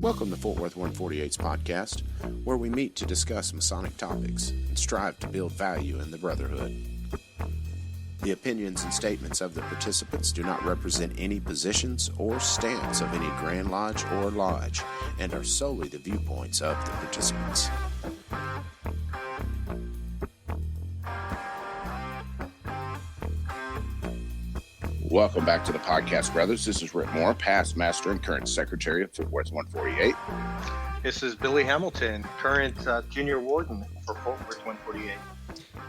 Welcome to Fort Worth 148's podcast, where we meet to discuss Masonic topics and strive to build value in the Brotherhood. The opinions and statements of the participants do not represent any positions or stance of any Grand Lodge or Lodge and are solely the viewpoints of the participants. Welcome back to the podcast, brothers. This is Rick Moore, past master and current secretary of Fort Worth 148. This is Billy Hamilton, current junior warden for Fort Worth 148.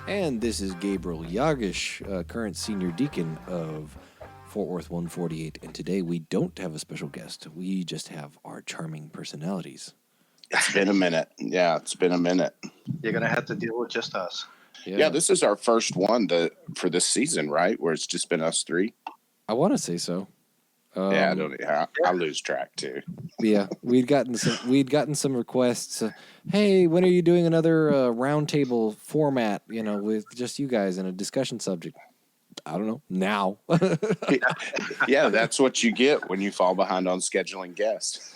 And this is Gabriel Yagish, current senior deacon of Fort Worth 148. And today we don't have a special guest. We just have our charming personalities. It's been a minute. Yeah, it's been a minute. You're going to have to deal with just us. Yeah, this is our first one for this season, right? Where it's just been us three. I want to say so. I lose track too. Yeah, we'd gotten some requests. Hey, when are you doing another roundtable format? With just you guys and a discussion subject. I don't know now. Yeah, that's what you get when you fall behind on scheduling guests.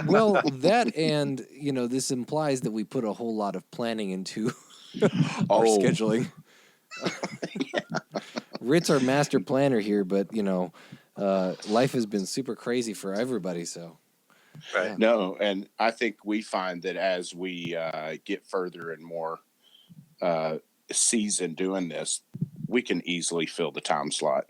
Well, that and this implies that we put a whole lot of planning into our scheduling. Yeah. Rit's our master planner here, but life has been super crazy for everybody. So, right. Yeah. No, and I think we find that as we get further and more seasoned doing this, we can easily fill the time slot.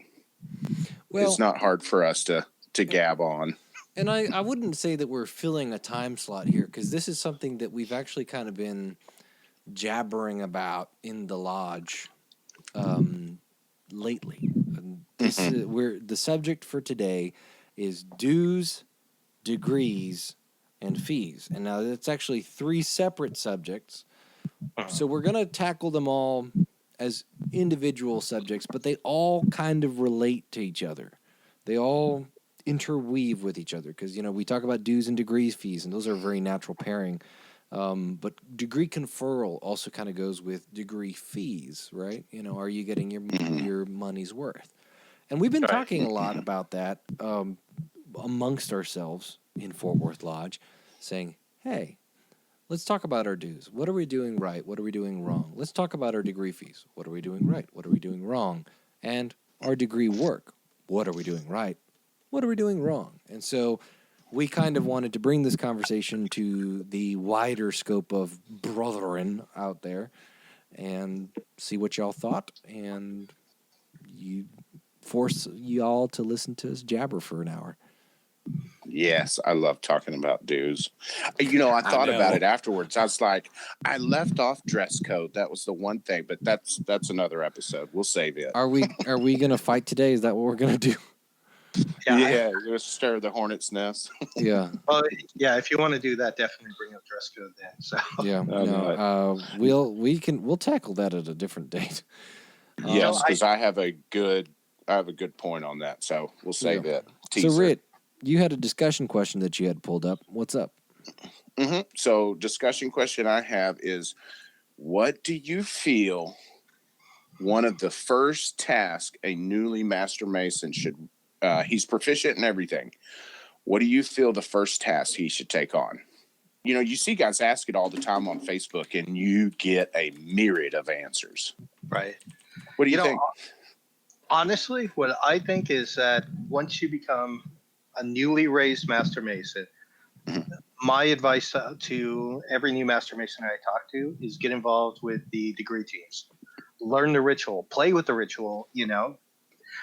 Well, it's not hard for us to gab on. And I wouldn't say that we're filling a time slot here, because this is something that we've actually kind of been jabbering about in the lodge lately. And the subject for today is dues, degrees, and fees. And now it's actually three separate subjects. So we're going to tackle them all as individual subjects, but they all kind of relate to each other. They all interweave with each other because, we talk about dues and degrees fees, and those are a very natural pairing. But degree conferral also kind of goes with degree fees, right? Are you getting your money's worth? And we've been talking a lot about that amongst ourselves in Fort Worth Lodge, saying, hey, let's talk about our dues. What are we doing right? What are we doing wrong? Let's talk about our degree fees. What are we doing right? What are we doing wrong? And our degree work. What are we doing right? What are we doing wrong? And so we kind of wanted to bring this conversation to the wider scope of brethren out there and see what y'all thought, and force y'all to listen to us jabber for an hour. Yes, I love talking about dues. I thought about it afterwards. I was like, I left off dress code. That was the one thing, but that's another episode. We'll save it. Are we going to fight today? Is that what we're going to do? Yeah, you're gonna stir the hornet's nest. Yeah. Well, yeah. If you want to do that, definitely bring up dress code then. So yeah, we'll tackle that at a different date. Yes, because I have a good point on that. So we'll save it. Teaser. So, Rit, you had a discussion question that you had pulled up. What's up? Mm-hmm. So, discussion question I have is, what do you feel one of the first tasks a newly Master Mason should? He's proficient in everything. What do you feel the first task he should take on? You see guys ask it all the time on Facebook, and you get a myriad of answers. Right. What do you think? Honestly, what I think is that once you become a newly raised Master Mason, my advice to every new Master Mason I talk to is get involved with the degree teams. Learn the ritual. Play with the ritual,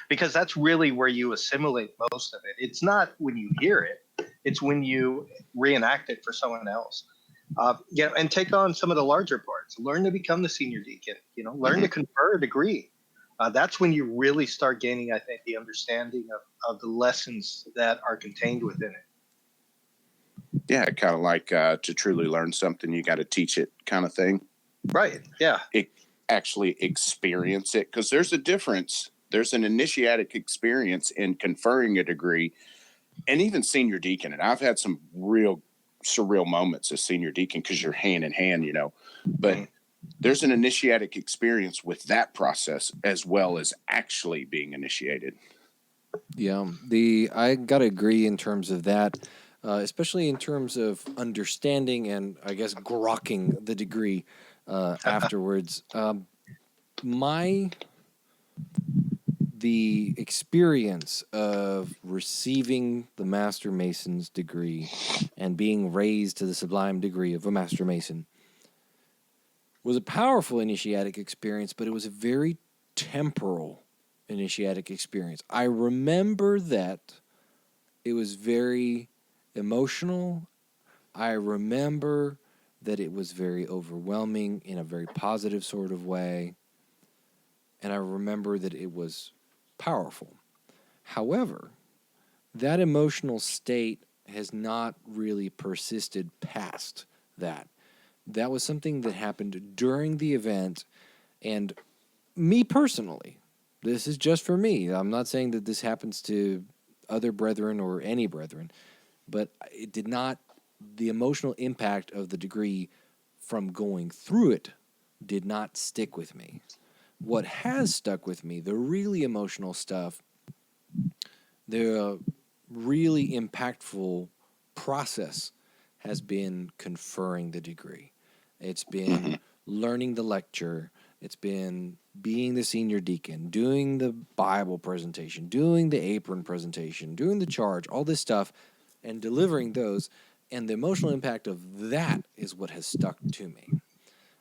because that's really where you assimilate most of it. It's not when you hear it. It's when you reenact it for someone else. And take on some of the larger parts. Learn to become the senior deacon. Learn to confer a degree. That's when you really start gaining, I think, the understanding of the lessons that are contained within it. Yeah, kind of like to truly learn something, you got to teach it kind of thing. Right, yeah. Actually experience it, because there's a difference. There's an initiatic experience in conferring a degree and even senior deacon. And I've had some real surreal moments as senior deacon because you're hand in hand, but there's an initiatic experience with that process as well as actually being initiated. Yeah, I got to agree in terms of that. especially in terms of understanding and, I guess, grokking the degree afterwards. The experience of receiving the Master Mason's degree and being raised to the sublime degree of a Master Mason was a powerful initiatic experience, but it was a very temporal initiatic experience. I remember that it was very emotional. I remember that it was very overwhelming in a very positive sort of way. And I remember that it was powerful. However, that emotional state has not really persisted past that. That was something that happened during the event, and me personally, this is just for me. I'm not saying that this happens to other brethren or any brethren, but it did not, the emotional impact of the degree from going through it did not stick with me. What has stuck with me, the really emotional stuff, the really impactful process has been conferring the degree. It's been learning the lecture. It's been being the senior deacon, doing the Bible presentation, doing the apron presentation, doing the charge, all this stuff, and delivering those. And the emotional impact of that is what has stuck to me.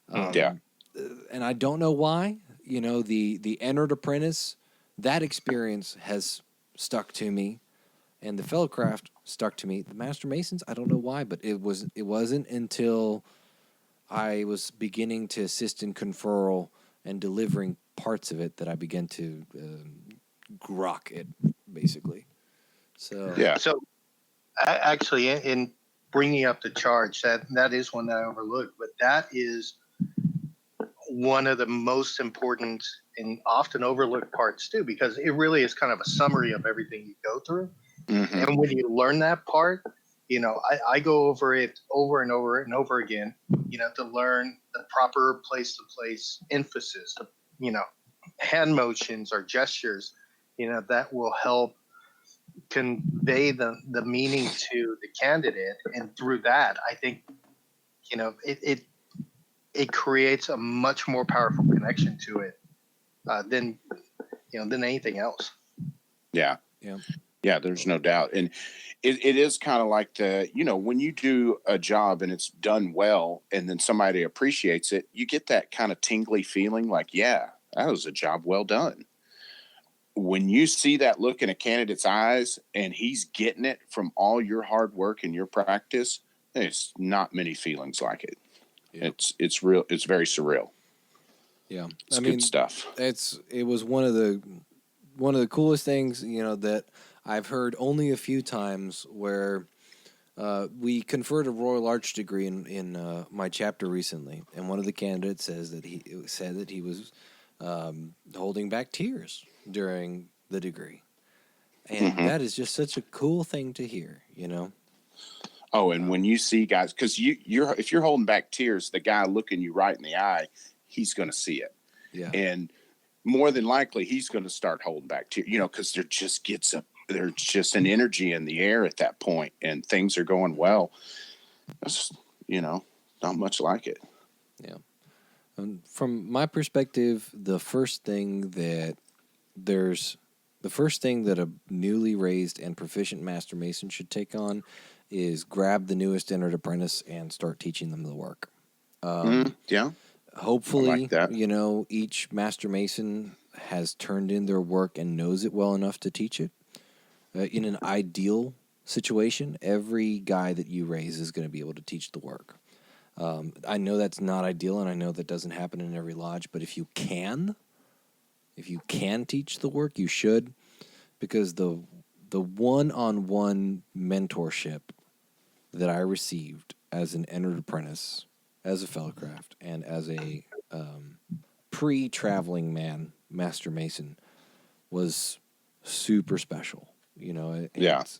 And I don't know why. You know, the entered apprentice, that experience has stuck to me, and the fellowcraft stuck to me. The Master Masons, I don't know why, but it wasn't until I was beginning to assist in conferral and delivering parts of it that I began to grok it, basically. So Yeah. So actually, in bringing up the charge, that is one that I overlooked, but that is one of the most important and often overlooked parts too, because it really is kind of a summary of everything you go through. And when you learn that part, I go over it over and over and over again, to learn the proper place to place emphasis, hand motions or gestures, that will help convey the meaning to the candidate. And through that, I think, it creates a much more powerful connection to it than anything else. Yeah. yeah, Yeah, there's no doubt. And it is kind of like when you do a job and it's done well and then somebody appreciates it, you get that kind of tingly feeling like, yeah, that was a job well done. When you see that look in a candidate's eyes and he's getting it from all your hard work and your practice, there's not many feelings like it. yeah. It's real. It's very surreal. Yeah, It's good stuff. It was one of the coolest things that I've heard only a few times. Where we conferred a Royal Arch degree in my chapter recently, and one of the candidates said that he was holding back tears during the degree, and that is just such a cool thing to hear. Oh, and when you see guys, because if you're holding back tears, the guy looking you right in the eye, he's going to see it. Yeah. And more than likely, he's going to start holding back tears, because there's just an energy in the air at that point, and things are going well. That's, not much like it. Yeah. From my perspective, the first thing that a newly raised and proficient Master Mason should take on is grab the newest entered apprentice and start teaching them the work. Yeah. Hopefully, I like that. Each Master Mason has turned in their work and knows it well enough to teach it. In an ideal situation, every guy that you raise is going to be able to teach the work. I know that's not ideal, and I know that doesn't happen in every lodge, but if you can teach the work, you should, because the one-on-one mentorship that I received as an entered apprentice, as a fellowcraft, and as a pre-traveling Master Mason was super special. It's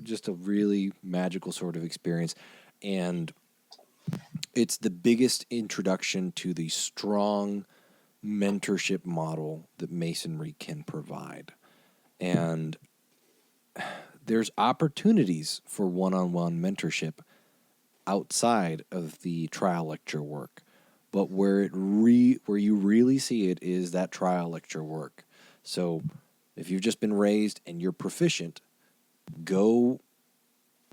just a really magical sort of experience, and it's the biggest introduction to the strong mentorship model that Masonry can provide. And there's opportunities for one-on-one mentorship outside of the trial lecture work. But where you really see it is that trial lecture work. So if you've just been raised and you're proficient, go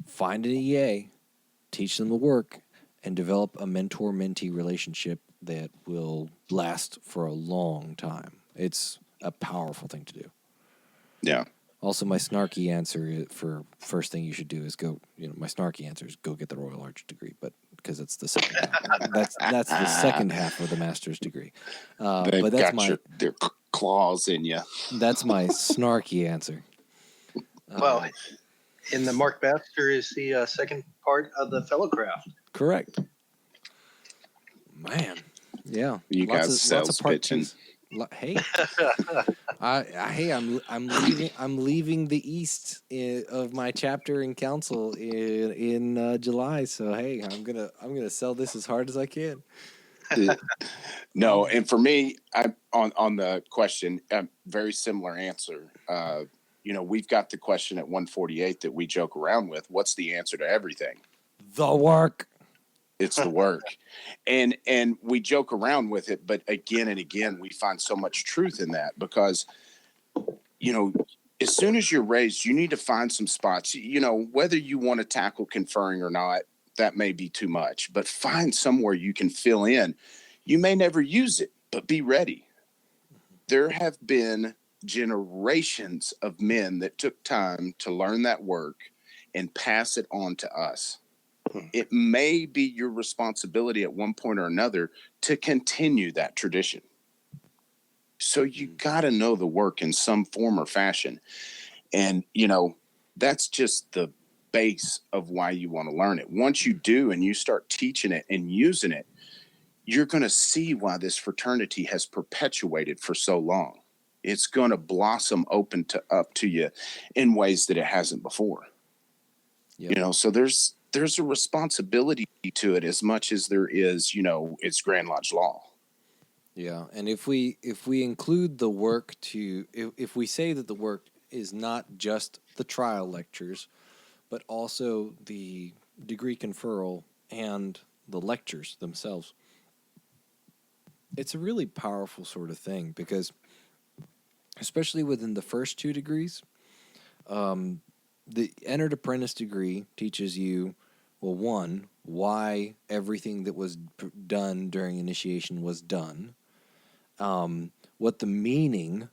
find an EA, teach them the work, and develop a mentor-mentee relationship that will last for a long time. It's a powerful thing to do. Yeah. Also, my snarky answer for first thing you should do is go. My snarky answer is go get the Royal Arch degree, but because it's the second half. That's the second half of the master's degree. They've but that's got their claws in you. That's my snarky answer. Well, in the Mark Baxter is the second part of the Fellowcraft. Correct. Man, yeah. You guys sales pitching. Hey, I'm leaving the east of my chapter in council in July. So hey, I'm gonna sell this as hard as I can. No, and for me, I on the question, very similar answer. We've got the question at 148 that we joke around with. What's the answer to everything? The work. It's the work. And we joke around with it, but again and again, we find so much truth in that because, as soon as you're raised, you need to find some spots, whether you want to tackle conferring or not, that may be too much, but find somewhere you can fill in. You may never use it, but be ready. There have been generations of men that took time to learn that work and pass it on to us. It may be your responsibility at one point or another to continue that tradition. So you got to know the work in some form or fashion. And, that's just the base of why you want to learn it. Once you do and you start teaching it and using it, you're going to see why this fraternity has perpetuated for so long. It's going to blossom up to you in ways that it hasn't before. Yep. So there's a responsibility to it as much as there is, it's Grand Lodge law. Yeah, and if we include the work if we say that the work is not just the trial lectures, but also the degree conferral and the lectures themselves, it's a really powerful sort of thing because, especially within the first two degrees, the Entered Apprentice degree teaches you, well, one, why everything that was done during initiation was done, what the meaning,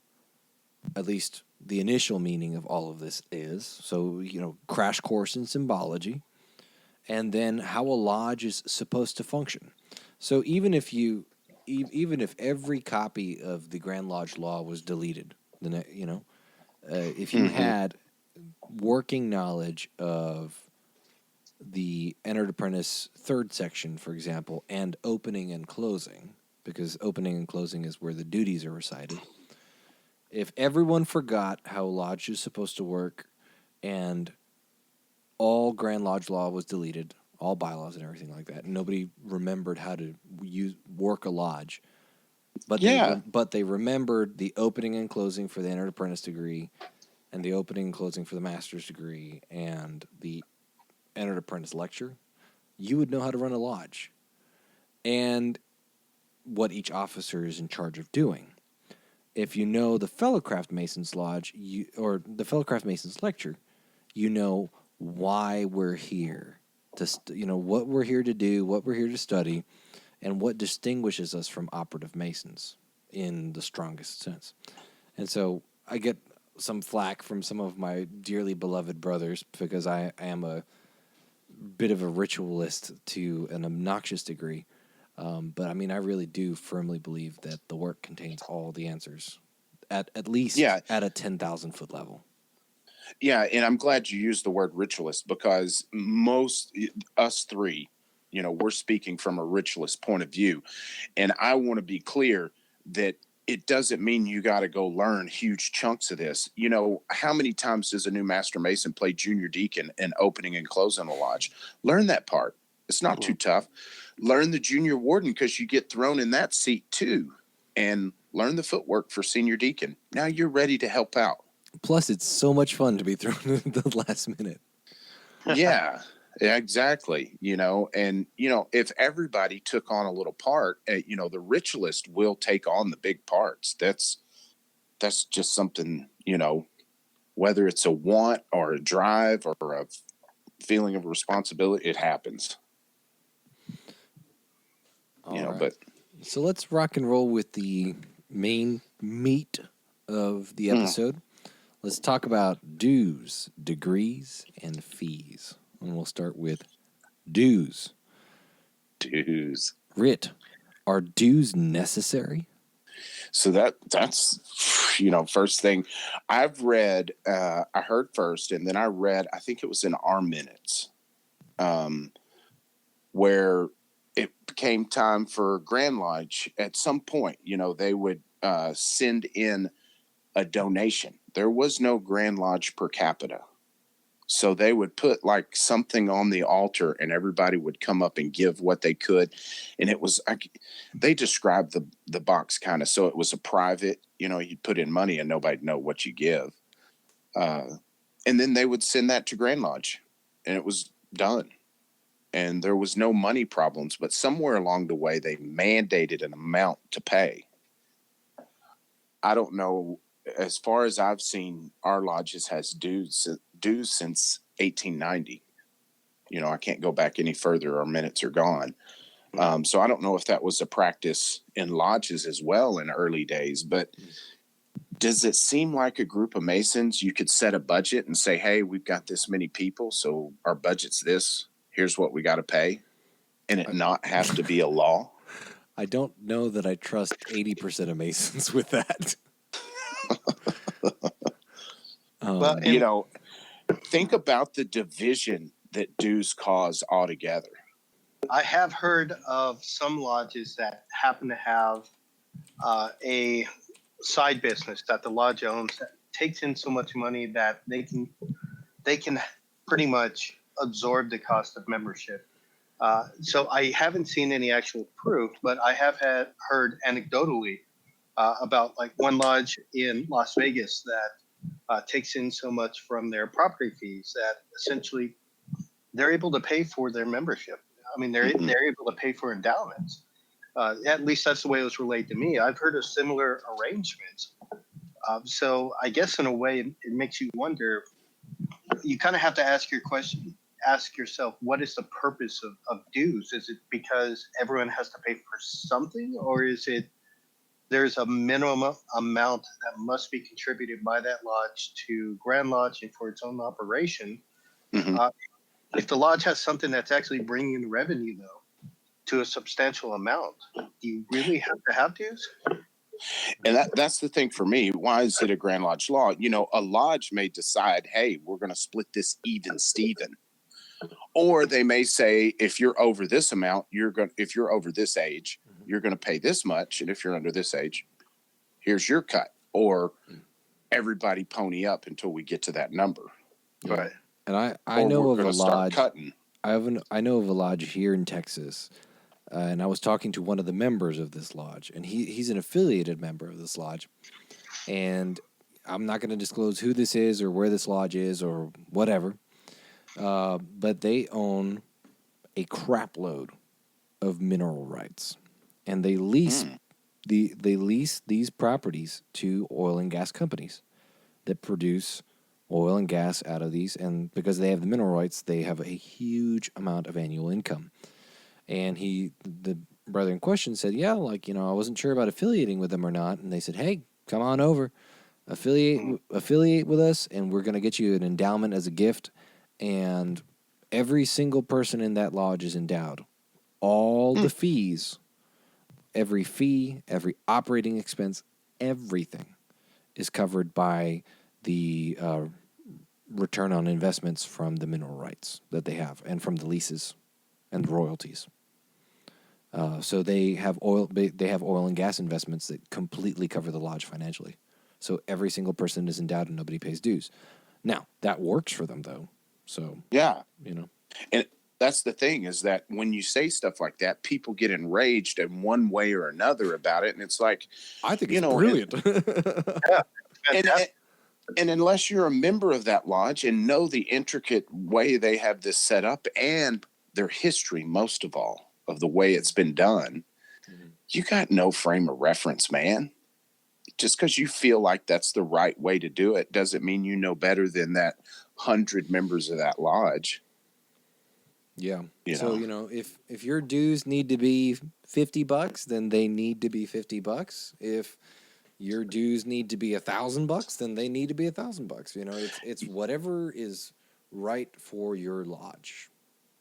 at least the initial meaning of all of this is, so, crash course in symbology, and then how a lodge is supposed to function. So even if every copy of the Grand Lodge Law was deleted, if you had working knowledge of the Entered Apprentice third section, for example, and opening and closing, because opening and closing is where the duties are recited. If everyone forgot how Lodge is supposed to work and all Grand Lodge law was deleted, all bylaws and everything like that, and nobody remembered how to work a lodge, but they remembered the opening and closing for the Entered Apprentice degree and the opening and closing for the master's degree and the Entered Apprentice lecture, you would know how to run a lodge and what each officer is in charge of doing. If you know the Fellowcraft Masons Lodge or the Fellowcraft Masons lecture, you know why we're here, what we're here to do, what we're here to study, and what distinguishes us from operative Masons in the strongest sense. And so I get some flack from some of my dearly beloved brothers because I am a bit of a ritualist to an obnoxious degree. But I mean, I really do firmly believe that the work contains all the answers, at least at a 10,000 foot level. Yeah, and I'm glad you used the word ritualist because us three, we're speaking from a ritualist point of view. And I want to be clear that it doesn't mean you got to go learn huge chunks of this. How many times does a new Master Mason play junior deacon and opening and closing a lodge? Learn that part. It's not too tough. Learn the junior warden because you get thrown in that seat too. And learn the footwork for senior deacon. Now you're ready to help out. Plus, it's so much fun to be thrown in the last minute. Yeah, exactly. And if everybody took on a little part, the rich list will take on the big parts. That's just something, whether it's a want or a drive or a feeling of responsibility, it happens. All right. But so let's rock and roll with the main meat of the episode. Let's talk about dues, degrees, and fees. And we'll start with dues. Dues. Rit, are dues necessary? So that's first thing I've read, I heard first, and then I read, I think it was in our minutes, where it became time for Grand Lodge at some point, they would send in a donation. There was no Grand Lodge per capita. So they would put like something on the altar and everybody would come up and give what they could. And it was, they described the box kind of, so it was a private, you'd put in money and nobody'd know what you give. And then they would send that to Grand Lodge and it was done. And there was no money problems, but somewhere along the way, they mandated an amount to pay. I don't know. As far as I've seen, our lodges has dues since 1890. I can't go back any further. Our minutes are gone. So I don't know if that was a practice in lodges as well in early days, but does it seem like a group of Masons, you could set a budget and say, hey, we've got this many people, so our budget's this, here's what we got to pay, and it not have to be a law? I don't know that I trust 80% of Masons with that. Well, think about the division that dues cause altogether. I have heard of some lodges that happen to have a side business that the lodge owns that takes in so much money that they can pretty much absorb the cost of membership. So I haven't seen any actual proof, but I have heard anecdotally about like one lodge in Las Vegas that takes in so much from their property fees that essentially they're able to pay for their membership. I mean, they're able to pay for endowments. At least that's the way it was relayed to me. I've heard of similar arrangements. So I guess in a way, it makes you wonder. You kind of have to ask yourself, what is the purpose of dues? Is it because everyone has to pay for something, or is it there's a minimum amount that must be contributed by that lodge to Grand Lodge and for its own operation? If the lodge has something that's actually bringing in revenue, though, to a substantial amount, do you really have to have dues? And that's the thing for me. Why is it a Grand Lodge law? A lodge may decide, hey, we're going to split this even Steven. Or they may say, if you're over this amount, if you're over this age, you're going to pay this much. And if you're under this age, here's your cut. Or everybody pony up until we get to that number. Right. And I know of a lodge. Cutting. I know of a lodge here in Texas, and I was talking to one of the members of this lodge, and he's an affiliated member of this lodge, and I'm not going to disclose who this is or where this lodge is or whatever, but they own a crap load of mineral rights, and they lease they lease these properties to oil and gas companies that produce oil and gas out of these, and because they have the mineral rights, they have a huge amount of annual income. And the brother in question said, yeah, I wasn't sure about affiliating with them or not. And they said, hey, come on over, affiliate with us, and we're going to get you an endowment as a gift. And every single person in that lodge is endowed. All the fees, every fee, every operating expense, everything is covered by the return on investments from the mineral rights that they have and from the leases and royalties. So they have oil and gas investments that completely cover the lodge financially. So every single person is endowed and nobody pays dues. Now, that works for them though. So yeah, and that's the thing is that when you say stuff like that, people get enraged in one way or another about it, and it's like I think it's brilliant. Yeah, And unless you're a member of that lodge and know the intricate way they have this set up and their history, most of all, of the way it's been done, you got no frame of reference, man. Just because you feel like that's the right way to do it doesn't mean you know better than that 100 members of that lodge. Yeah. You So, know? if your dues need to be $50, then they need to be $50. If your dues need to be $1,000, then they need to be $1,000. It's whatever is right for your lodge.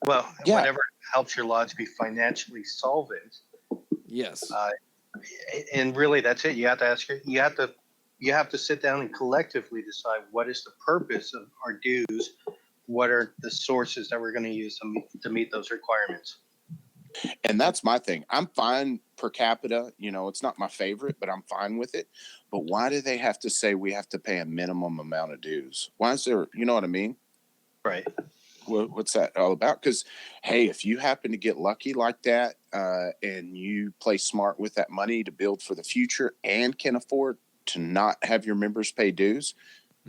Well, Yeah. whatever helps your lodge be financially solvent. Yes. And really, that's it. You have to ask. You have to sit down and collectively decide what is the purpose of our dues. What are the sources that we're going to use to meet those requirements? And that's my thing. I'm fine per capita. It's not my favorite, but I'm fine with it. But why do they have to say we have to pay a minimum amount of dues? Why is there, you know what I mean? Right. What's that all about? Because, hey, if you happen to get lucky like that and you play smart with that money to build for the future and can afford to not have your members pay dues,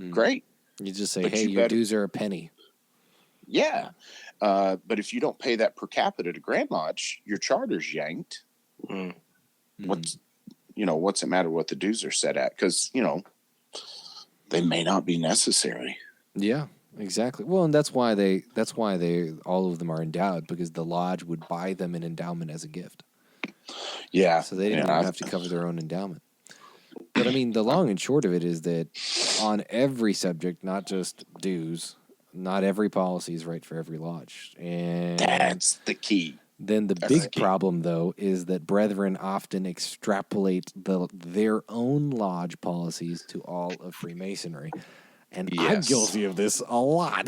great. You just say, But hey, your dues are a penny. Yeah. But if you don't pay that per capita to Grand Lodge, your charter's yanked. What's it matter what the dues are set at? Because, they may not be necessary. Yeah, exactly. Well, and that's why all of them are endowed, because the lodge would buy them an endowment as a gift. Yeah. So they didn't even have to cover their own endowment. But I mean, the long and short of it is that on every subject, not just dues, not every policy is right for every lodge. And that's the key. Then the big problem, though, is that brethren often extrapolate their own lodge policies to all of Freemasonry. And I'm guilty of this a lot.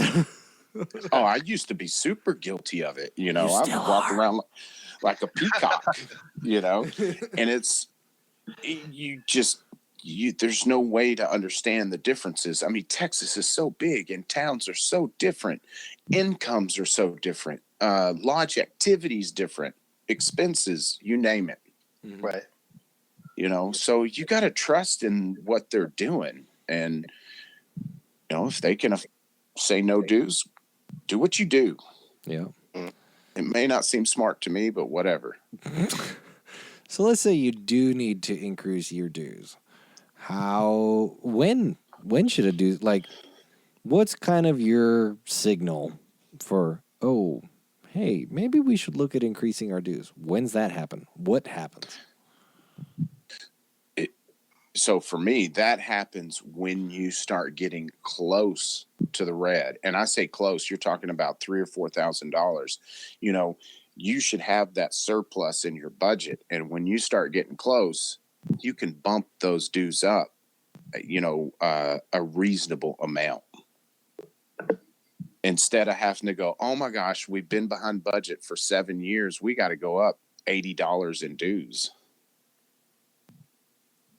Oh, I used to be super guilty of it. I would walk around like a peacock, and there's no way to understand the differences. I mean, Texas is so big and towns are so different. Incomes are so different. Lodge activities different. Expenses, you name it. Right. So you got to trust in what they're doing. And, if they can say no dues, do what you do. Yeah. It may not seem smart to me, but whatever. So let's say you do need to increase your dues. When should a dues, what's kind of your signal for, hey, maybe we should look at increasing our dues? When's that happen? What happens? So for me, that happens when you start getting close to the red. And I say close, you're talking about $3,000 or $4,000. You should have that surplus in your budget. And when you start getting close, you can bump those dues up, a reasonable amount. Instead of having to go, oh my gosh, we've been behind budget for 7 years. We got to go up $80 in dues.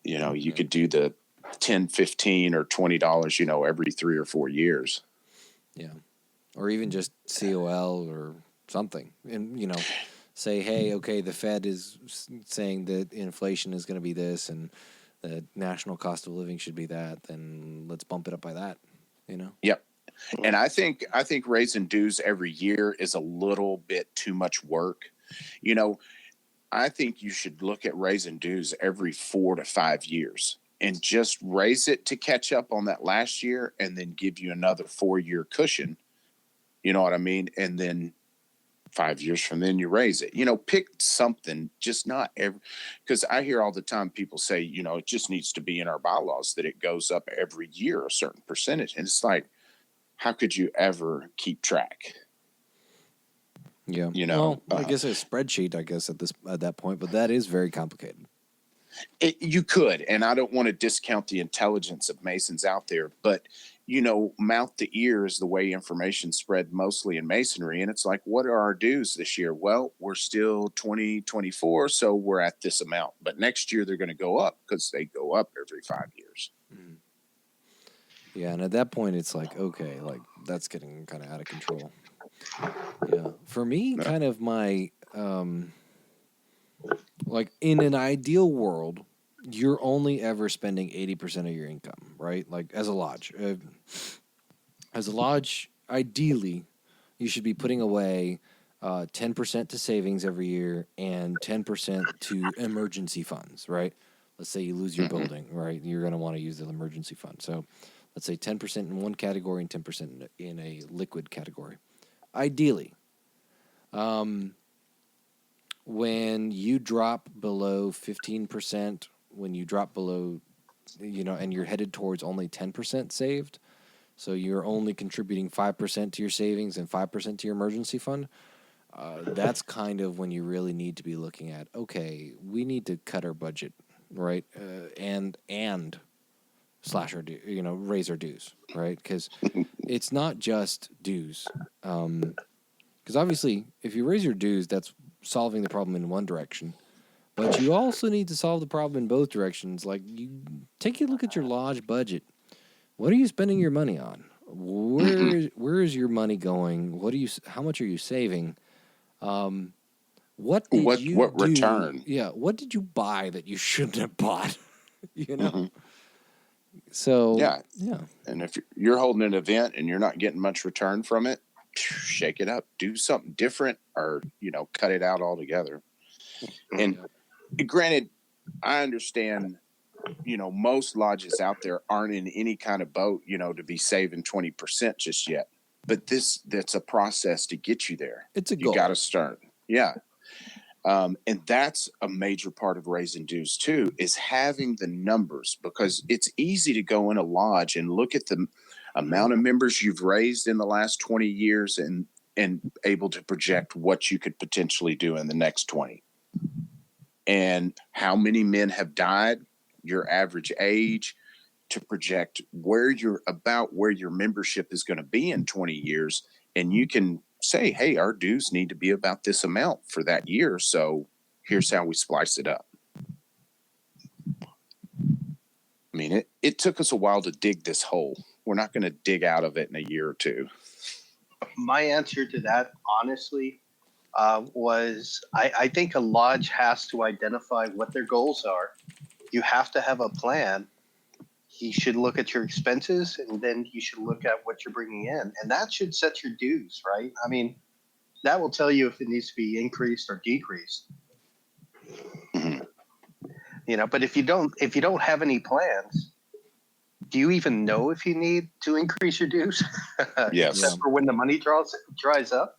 You could do the $10, $15, or $20, every 3 or 4 years. Yeah. Or even just COL or something. And, say, hey, okay, the Fed is saying that inflation is going to be this and the national cost of living should be that. Then let's bump it up by that, Yep. And I think raising dues every year is a little bit too much work. I think you should look at raising dues every 4 to 5 years and just raise it to catch up on that last year and then give you another 4-year cushion. You know what I mean? And then 5 years from then you raise it. Pick something, just not every, because I hear all the time people say, it just needs to be in our bylaws that it goes up every year, a certain percentage. And it's like, how could you ever keep track? Yeah. Well, I guess a spreadsheet, at that point, but that is very complicated. You could, and I don't want to discount the intelligence of Masons out there, but mouth to ear is the way information spread mostly in Masonry. And it's like, what are our dues this year? Well, we're still 2024, so we're at this amount. But next year they're going to go up because they go up every 5 years. Mm-hmm. Yeah, and at that point it's like, okay, that's getting kind of out of control. Yeah. For me, kind of my in an ideal world, you're only ever spending 80% of your income, right? Like as a lodge. Ideally, you should be putting away 10% to savings every year and 10% to emergency funds, right? Let's say you lose your building, right? You're going to want to use the emergency fund. So let's say 10% in one category and 10% in a liquid category. Ideally, when you drop below 15%, when you drop below, and you're headed towards only 10% saved, so you're only contributing 5% to your savings and 5% to your emergency fund, that's kind of when you really need to be looking at, okay, we need to cut our budget, right? And slash our raise our dues, right? Because it's not just dues. Because obviously, if you raise your dues, that's solving the problem in one direction. But you also need to solve the problem in both directions. Like, you take a look at your lodge budget. What are you spending your money on? Where is your money going? How much are you saving? What did you what do? return? Yeah, what did you buy that you shouldn't have bought? So Yeah. yeah. And if you're holding an event and you're not getting much return from it, shake it up, do something different, or cut it out altogether. And granted, I understand, most lodges out there aren't in any kind of boat, to be saving 20% just yet. But that's a process to get you there. It's a goal. You got to start. Yeah. And that's a major part of raising dues too, is having the numbers, because it's easy to go in a lodge and look at the amount of members you've raised in the last 20 years and able to project what you could potentially do in the next 20. And how many men have died, your average age, to project where your membership is going to be in 20 years. And you can say, hey, our dues need to be about this amount for that year. So here's how we splice it up. I mean, it took us a while to dig this hole. We're not going to dig out of it in a year or two. My answer to that, honestly, was I think a lodge has to identify what their goals are. You have to have a plan. You should look at your expenses, and then you should look at what you're bringing in, and that should set your dues, right? I mean, that will tell you if it needs to be increased or decreased. But if you don't have any plans, do you even know if you need to increase your dues? Yes. Except for when the money dries up.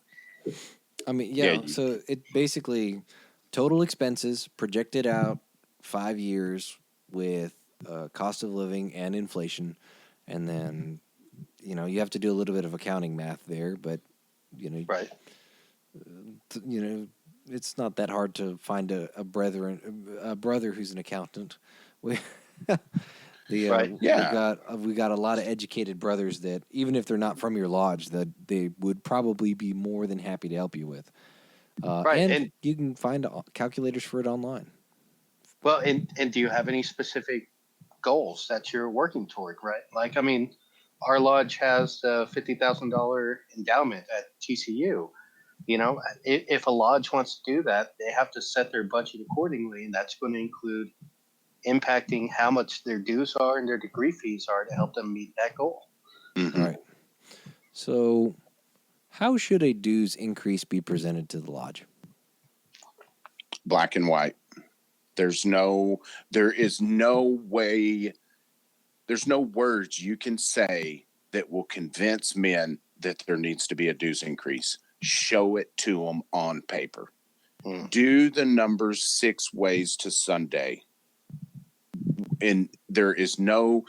I mean, so it basically total expenses projected out 5 years with cost of living and inflation, and then you have to do a little bit of accounting math there, but right. It's not that hard to find a brother who's an accountant. We Right. we got a lot of educated brothers that, even if they're not from your lodge, that they would probably be more than happy to help you with. Right. And you can find calculators for it online. Well, and do you have any specific goals that you're working toward, right? Like, I mean, our lodge has the $50,000 endowment at TCU. If a lodge wants to do that, they have to set their budget accordingly, and that's going to include impacting how much their dues are and their degree fees are to help them meet that goal. Mm-hmm. All right. So, how should a dues increase be presented to the lodge? Black and white. There is no way, there's no words you can say that will convince men that there needs to be a dues increase. Show it to them on paper. Do the numbers 6 ways to Sunday. And there is no,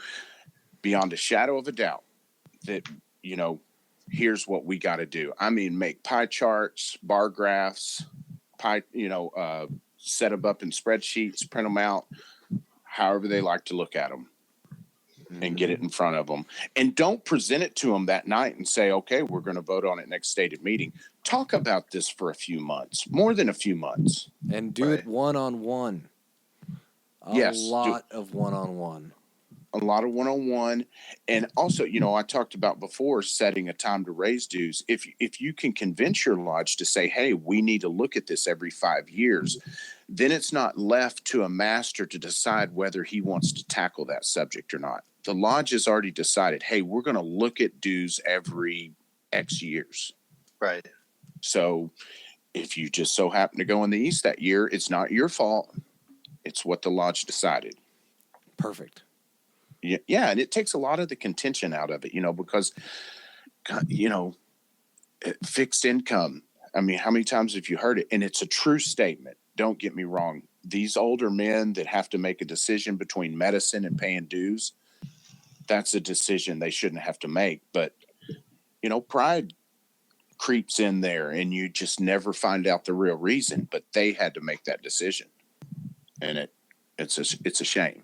beyond a shadow of a doubt, that, here's what we got to do. I mean, make pie charts, bar graphs, set them up in spreadsheets, print them out, however they like to look at them, and get it in front of them. And don't present it to them that night and say, okay, we're going to vote on it next stated meeting. Talk about this for a few months, more than a few months. And do it one-on-one. A lot of one-on-one. A lot of one-on-one. And also, I talked about before setting a time to raise dues. If you can convince your lodge to say, hey, we need to look at this every 5 years, then it's not left to a master to decide whether he wants to tackle that subject or not. The lodge has already decided, hey, we're going to look at dues every X years. Right. So if you just so happen to go in the East that year, it's not your fault. It's what the lodge decided. Perfect. Yeah, and it takes a lot of the contention out of it, because, fixed income. I mean, how many times have you heard it? And it's a true statement. Don't get me wrong. These older men that have to make a decision between medicine and paying dues, that's a decision they shouldn't have to make. But, pride creeps in there and you just never find out the real reason. But they had to make that decision. And it's a shame.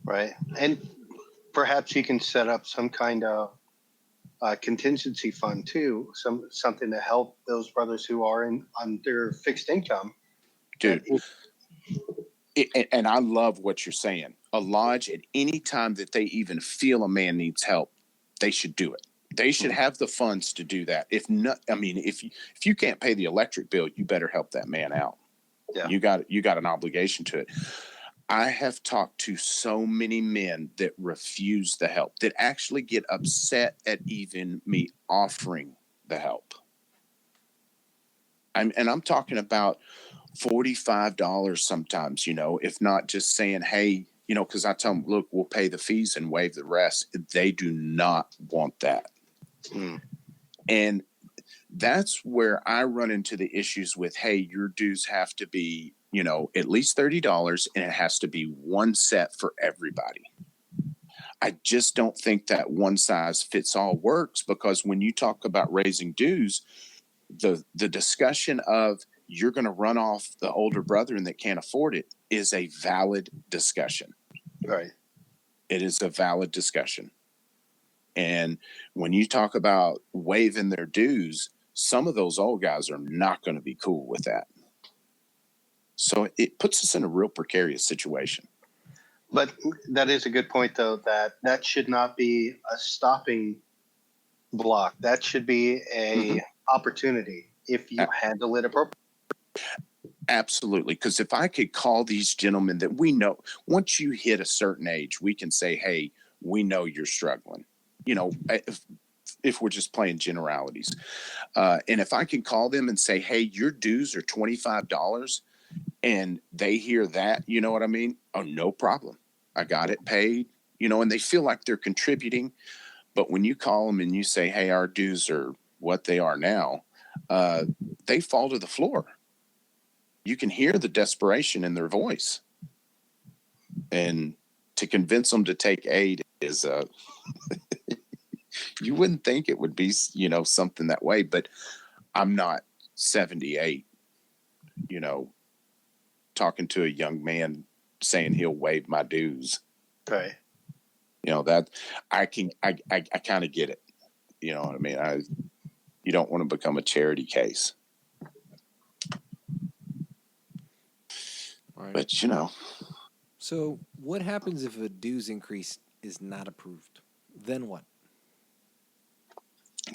Right. And perhaps you can set up some kind of contingency fund too, something to help those brothers who are under fixed income. Dude, and I love what you're saying. A lodge, at any time that they even feel a man needs help, they should do it. They should have the funds to do that. If not, I mean, if you can't pay the electric bill, you better help that man out. Yeah. You got an obligation to it. I have talked to so many men that refuse the help, that actually get upset at even me offering the help. I'm talking about $45 sometimes, if not just saying, hey, because I tell them, look, we'll pay the fees and waive the rest. They do not want that. And that's where I run into the issues with, hey, your dues have to be, at least $30, and it has to be one set for everybody. I just don't think that one size fits all works, because when you talk about raising dues, the discussion of you're going to run off the older brethren that can't afford it is a valid discussion. Right. It is a valid discussion. And when you talk about waiving their dues, some of those old guys are not going to be cool with that. So it puts us in a real precarious situation. But that is a good point, though, that should not be a stopping block. That should be a opportunity if you handle it appropriately. Absolutely. Because if I could call these gentlemen that we know, once you hit a certain age, we can say, hey, we know you're struggling. If we're just playing generalities. And if I can call them and say, hey, your dues are $25, and they hear that, you know what I mean? Oh, no problem. I got it paid, and they feel like they're contributing. But when you call them and you say, hey, our dues are what they are now, they fall to the floor. You can hear the desperation in their voice. And to convince them to take aid is, you wouldn't think it would be, something that way, but I'm not 78, talking to a young man saying he'll waive my dues. Right. That I kind of get it. You know what I mean? You don't want to become a charity case. Right. But, So what happens if a dues increase is not approved? Then what?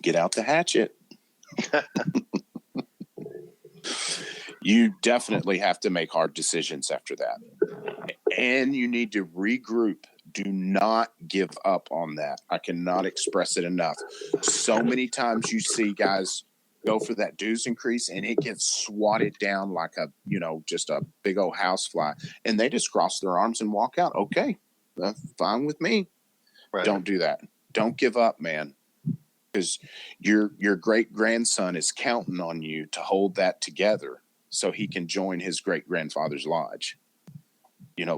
Get out the hatchet. You definitely have to make hard decisions after that. And you need to regroup. Do not give up on that. I cannot express it enough. So many times you see guys go for that dues increase and it gets swatted down like just a big old housefly. And they just cross their arms and walk out. Okay, that's fine with me. Right. Don't do that. Don't give up, man. Because your great grandson is counting on you to hold that together so he can join his great grandfather's lodge.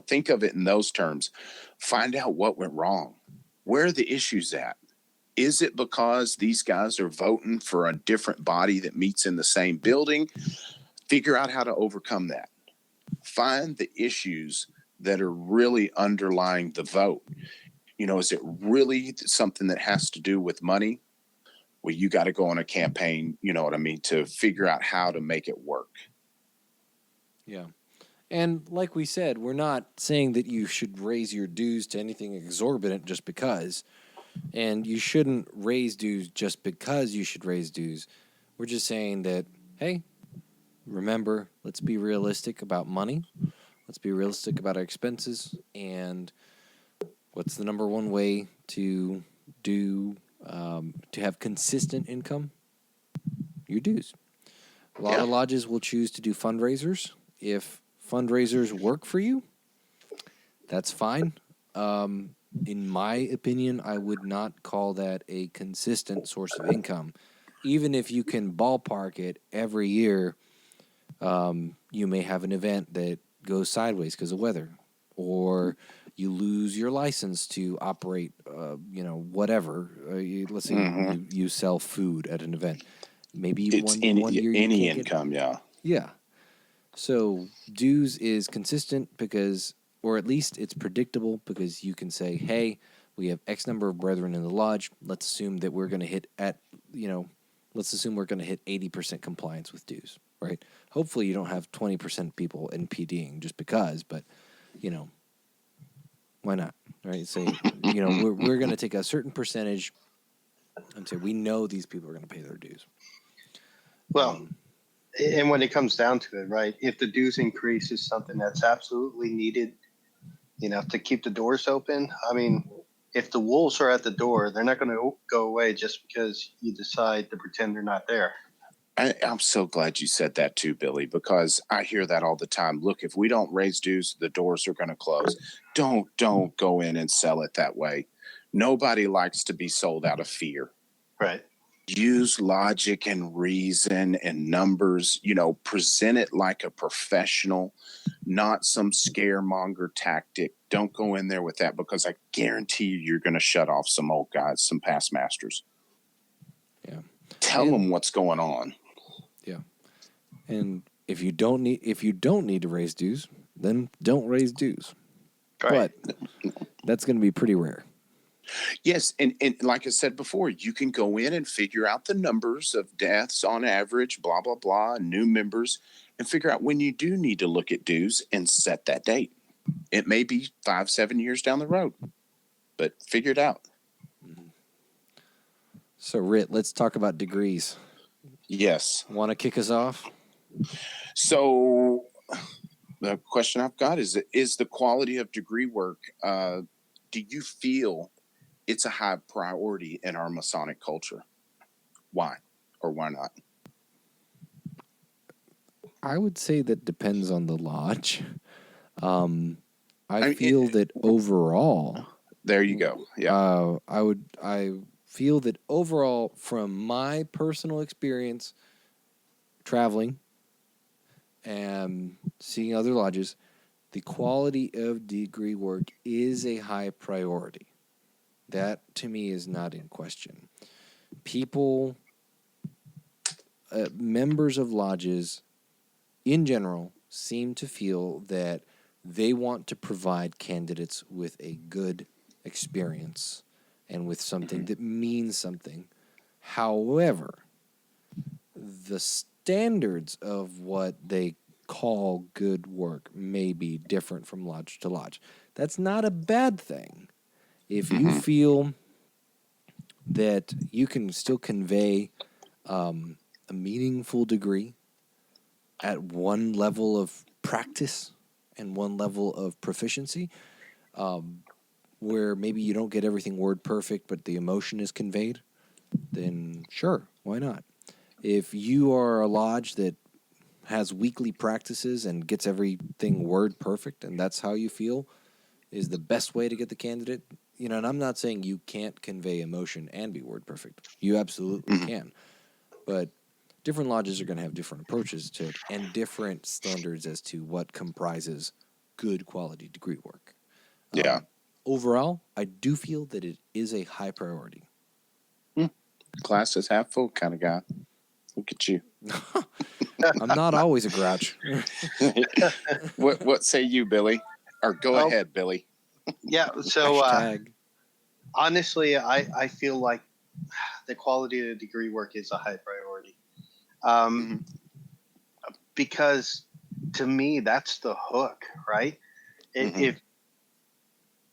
Think of it in those terms. Find out what went wrong. Where are the issues at? Is it because these guys are voting for a different body that meets in the same building? Figure out how to overcome that. Find the issues that are really underlying the vote. Is it really something that has to do with money? Well, you got to go on a campaign, to figure out how to make it work. Yeah. And like we said, we're not saying that you should raise your dues to anything exorbitant just because. And you shouldn't raise dues just because you should raise dues. We're just saying that, hey, remember, let's be realistic about money. Let's be realistic about our expenses. And what's the number one way to have consistent income? Your dues. A lot of lodges will choose to do fundraisers. If fundraisers work for you, that's fine. In my opinion, I would not call that a consistent source of income. Even if you can ballpark it every year, you may have an event that goes sideways because of weather, or you lose your license to operate, whatever. Let's say you sell food at an event. Maybe It's one year you any can't income, Yeah. So dues is consistent because, or at least it's predictable because you can say, hey, we have X number of brethren in the lodge. Let's assume that we're going to let's assume we're going to hit 80% compliance with dues, right? Hopefully you don't have 20% people NPDing just because, but, why not, right? Say, we're going to take a certain percentage and say we know these people are going to pay their dues. Well, and when it comes down to it, right, if the dues increase is something that's absolutely needed, to keep the doors open. I mean, if the wolves are at the door, they're not going to go away just because you decide to pretend they're not there. I'm so glad you said that too, Billy, because I hear that all the time. Look, if we don't raise dues, the doors are going to close. Don't go in and sell it that way. Nobody likes to be sold out of fear. Right. Use logic and reason and numbers, present it like a professional, not some scaremonger tactic. Don't go in there with that, because I guarantee you're going to shut off some old guys, some past masters. Yeah. Tell them what's going on. Yeah. And if you don't need to raise dues, then don't raise dues. Right. But that's going to be pretty rare. Yes, and like I said before, you can go in and figure out the numbers of deaths on average, blah, blah, blah, new members, and figure out when you do need to look at dues and set that date. It may be 5-7 years down the road, but figure it out. So, Rit, let's talk about degrees. Yes. Want to kick us off? So the question I've got is the quality of degree work, do you feel it's a high priority in our Masonic culture? Why or why not? I would say that depends on the lodge. I feel that overall. There you go. Yeah. I feel that overall, from my personal experience traveling and seeing other lodges, the quality of degree work is a high priority. That, to me, is not in question. People, members of lodges, in general, seem to feel that they want to provide candidates with a good experience and with something that means something. However, the standards of what they call good work may be different from lodge to lodge. That's not a bad thing. If you feel that you can still convey a meaningful degree at one level of practice and one level of proficiency, where maybe you don't get everything word perfect, but the emotion is conveyed, then sure, why not? If you are a lodge that has weekly practices and gets everything word perfect, and that's how you feel is the best way to get the candidate, and I'm not saying you can't convey emotion and be word perfect. You absolutely can. But different lodges are going to have different approaches to it and different standards as to what comprises good quality degree work. Yeah. Overall, I do feel that it is a high priority. Glass is half full kind of guy. Look at you. I'm not always a grouch. What say you, Billy? Or go ahead, Billy. Yeah. So Hashtag. Honestly, I feel like the quality of the degree work is a high priority. Because to me, that's the hook, right?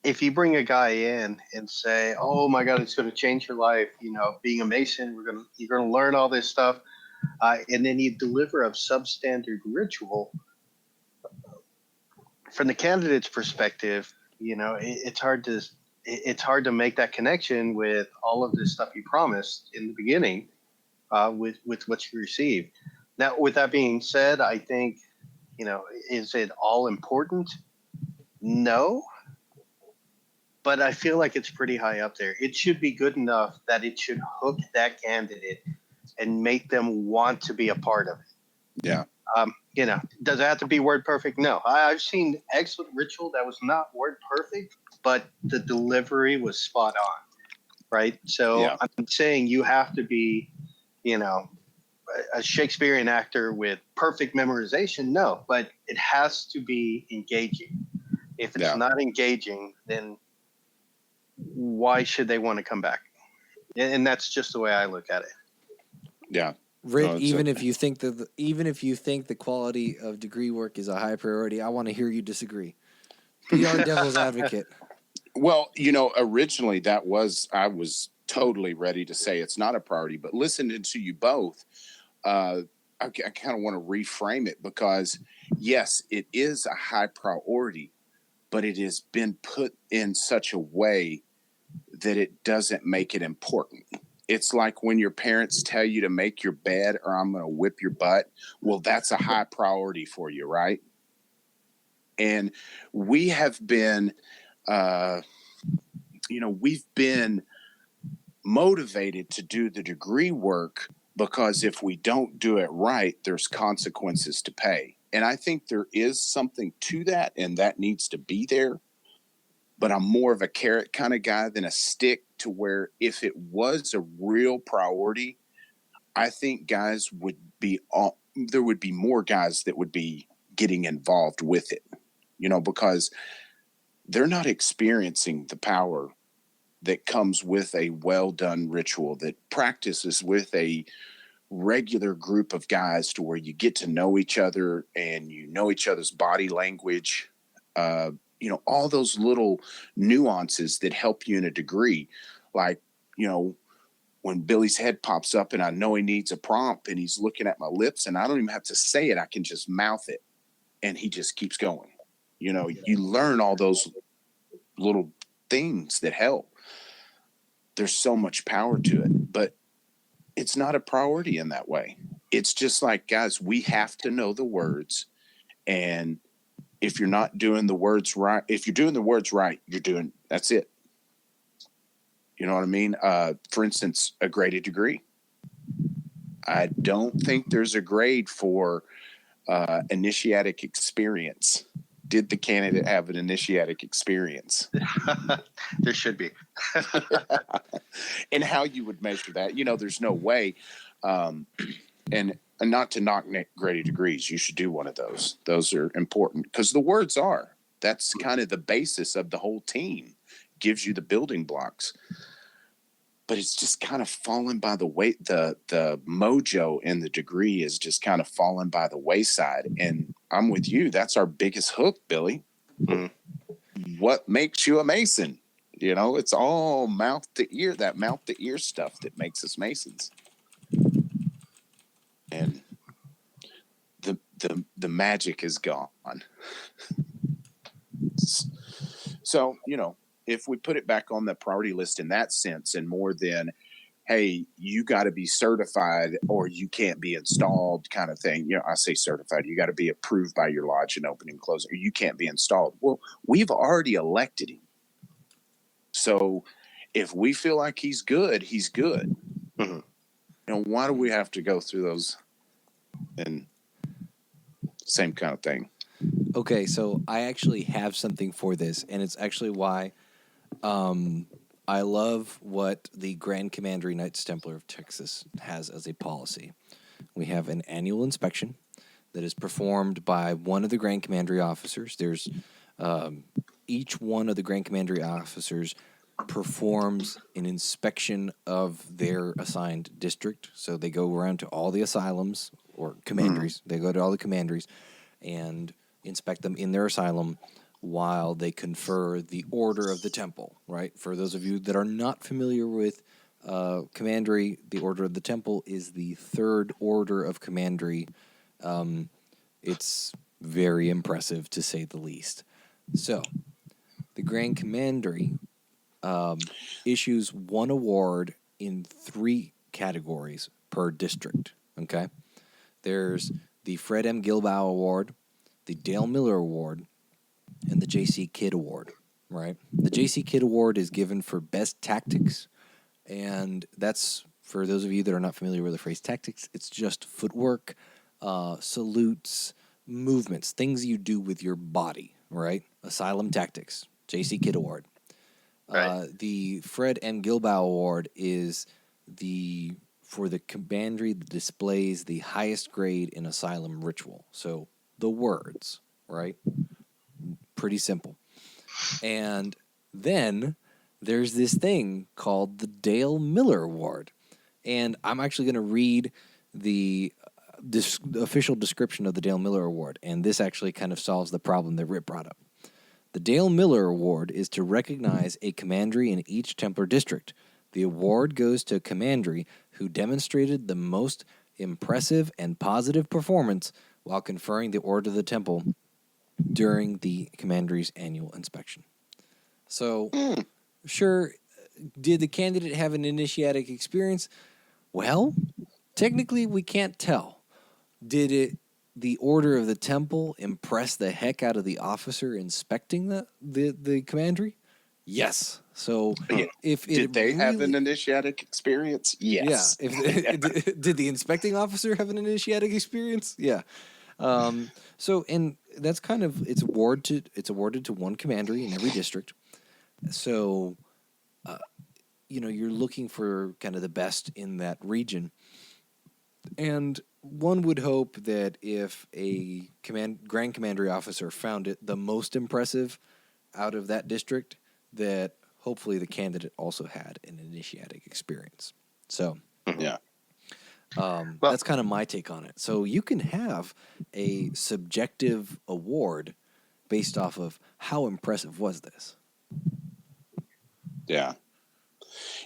If you bring a guy in and say, "Oh my God, it's going to change your life," being a Mason, you're going to learn all this stuff. and then you deliver a substandard ritual. From the candidate's perspective, it's hard to make that connection with all of this stuff you promised in the beginning, with what you receive. Now, with that being said, I think, is it all important? No, but I feel like it's pretty high up there. It should be good enough that it should hook that candidate and make them want to be a part of it. Yeah. Does it have to be word perfect? No. I've seen excellent ritual that was not word perfect, but the delivery was spot on, right? So Yeah. I'm saying you have to be, a Shakespearean actor with perfect memorization. No, but it has to be engaging. If it's not engaging, then why should they want to come back? And that's just the way I look at it. Yeah. Rick, No, even if you think the quality of degree work is a high priority, I want to hear you disagree. Be our devil's advocate. Well, originally I was totally ready to say it's not a priority, but listening to you both, I kind of want to reframe it, because yes, it is a high priority, but it has been put in such a way that it doesn't make it important. It's like when your parents tell you to make your bed or I'm going to whip your butt. Well, that's a high priority for you, right? And we have been, we've been motivated to do the degree work because if we don't do it right, there's consequences to pay. And I think there is something to that, and that needs to be there. But I'm more of a carrot kind of guy than a stick, to where if it was a real priority, I think there would be more guys that would be getting involved with it, because they're not experiencing the power that comes with a well done ritual that practices with a regular group of guys, to where you get to know each other and you know each other's body language, all those little nuances that help you in a degree. Like, when Billy's head pops up and I know he needs a prompt and he's looking at my lips and I don't even have to say it, I can just mouth it and he just keeps going. You learn all those little things that help. There's so much power to it, but it's not a priority in that way. It's just like, guys, we have to know the words. And if you're not doing the words right, if you're doing the words right, that's it. You know what I mean? For instance, a graded degree. I don't think there's a grade for initiatic experience. Did the candidate have an initiatic experience? There should be. And how you would measure that, there's no way. And not to knock graded degrees, you should do one of those. Those are important because the words that's kind of the basis of the whole team, gives you the building blocks. But it's just kind of fallen by the way. The mojo in the degree is just kind of fallen by the wayside. And I'm with you. That's our biggest hook, Billy. Mm-hmm. What makes you a Mason? It's all mouth to ear stuff that makes us Masons. And the magic is gone. So, if we put it back on the priority list in that sense, and more than, hey, you got to be certified or you can't be installed kind of thing. I say certified, you got to be approved by your lodge and opening and closing, or you can't be installed. Well, we've already elected him. So if we feel like he's good, he's good. Mm-hmm. Why do we have to go through those? And same kind of thing. Okay, so I actually have something for this, and it's actually why I love what the Grand Commandery Knights Templar of Texas has as a policy. We have an annual inspection that is performed by one of the Grand Commandery officers. There's each one of the Grand Commandery officers performs an inspection of their assigned district. So they go around to all the asylums or commanderies. Mm-hmm. They go to all the commanderies and inspect them in their asylum while they confer the order of the temple, right? For those of you that are not familiar with Commandery, the Order of the Temple, is the third order of Commandery. It's very impressive, to say the least. So, the Grand Commandery issues one award in 3 categories per district. Okay? There's the Fred M. Gilboa Award, the Dale Miller Award, and the J.C. Kidd Award, right? The J.C. Kidd Award is given for best tactics, and that's, for those of you that are not familiar with the phrase tactics, it's just footwork, salutes, movements, things you do with your body, right? Asylum tactics, J.C. Kidd Award. Right. The Fred M. Gilboa Award is for the commandery that displays the highest grade in asylum ritual. So the words, right? Pretty simple. And then there's this thing called the Dale Miller Award. And I'm actually going to read the official description of the Dale Miller Award. And this actually kind of solves the problem that Rip brought up. The Dale Miller Award is to recognize a commandery in each Templar district. The award goes to a commandery who demonstrated the most impressive and positive performance while conferring the Order of the Temple during the commandery's annual inspection. So, sure, did the candidate have an initiatic experience? Well, technically we can't tell. Did the Order of the Temple impress the heck out of the officer inspecting the commandery? Yes. So if Did they have an initiatic experience? Yes. Yeah. Did the inspecting officer have an initiatic experience? Yeah. So, and that's kind of, it's awarded to one commandery in every district. So, you're looking for kind of the best in that region. And one would hope that if a Grand Commandery officer found it the most impressive out of that district, that hopefully the candidate also had an initiatic experience. So, yeah. That's kind of my take on it. So you can have a subjective award based off of how impressive was this. Yeah.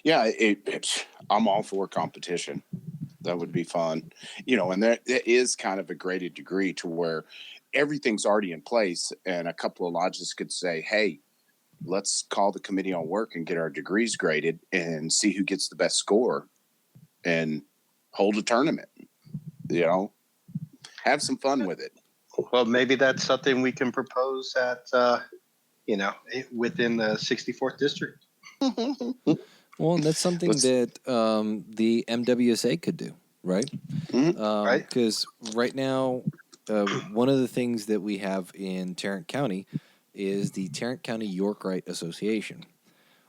Yeah, I'm all for competition. That would be fun. And there is kind of a graded degree to where everything's already in place, and a couple of lodges could say, hey, let's call the committee on work and get our degrees graded and see who gets the best score and hold a tournament. Have some fun with it. Well, maybe that's something we can propose at, within the 64th district. Well, and that's something that the MWSA could do, right? Right. Because right now, one of the things that we have in Tarrant County is the Tarrant County Yorkite Association.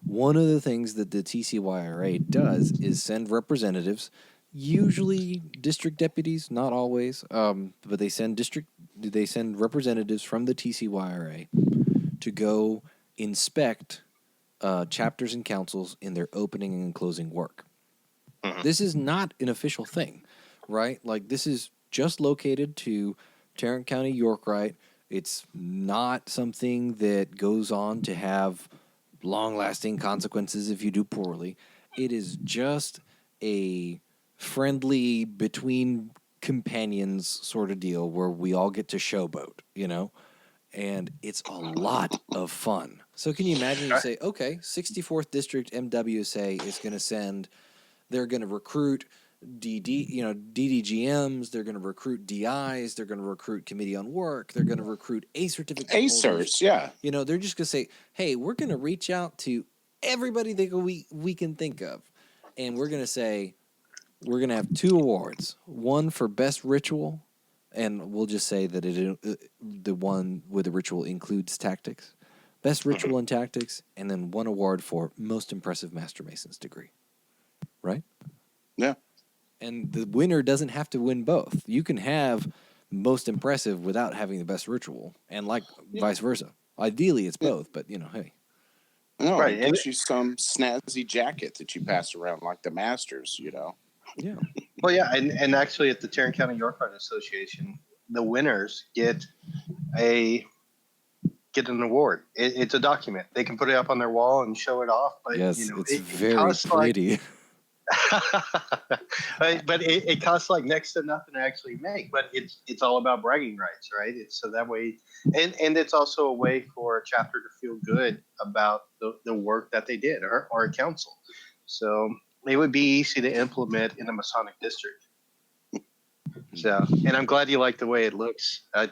One of the things that the TCYRA does is send representatives, usually district deputies, not always, but they send representatives from the TCYRA to go inspect chapters and councils in their opening and closing work. Mm-hmm. This is not an official thing, right? Like, this is just located to Tarrant County Yorkite. It's not something that goes on to have long-lasting consequences if you do poorly. It is just a friendly, between companions sort of deal where we all get to showboat, and it's a lot of fun. So can you imagine you say, okay, 64th District MWSA is going to they're going to recruit DDGMs, they're going to recruit DIs, they're going to recruit Committee on Work, they're going to recruit A certificate holders. ACERs, yeah. They're just going to say, hey, we're going to reach out to everybody that we can think of, and we're going to say, we're going to have 2 awards, one for best ritual, and we'll just say that the one with the ritual includes tactics, best ritual and tactics, and then 1 award for most impressive Master Mason's degree. Right? Yeah. And the winner doesn't have to win both. You can have most impressive without having the best ritual, and vice versa. Ideally, it's both, but hey. No, right. It gives you some snazzy jacket that you pass around like the Masters, Yeah. Well, yeah, and actually at the Tarrant County Yorkite Association, the winners get an award. It's a document. They can put it up on their wall and show it off. But yes, it's very pretty. But it costs like next to nothing to actually make. But it's all about bragging rights, right? It's so that way, and it's also a way for a chapter to feel good about the work that they did, or a council. So it would be easy to implement in a Masonic district. So, and I'm glad you like the way it looks. And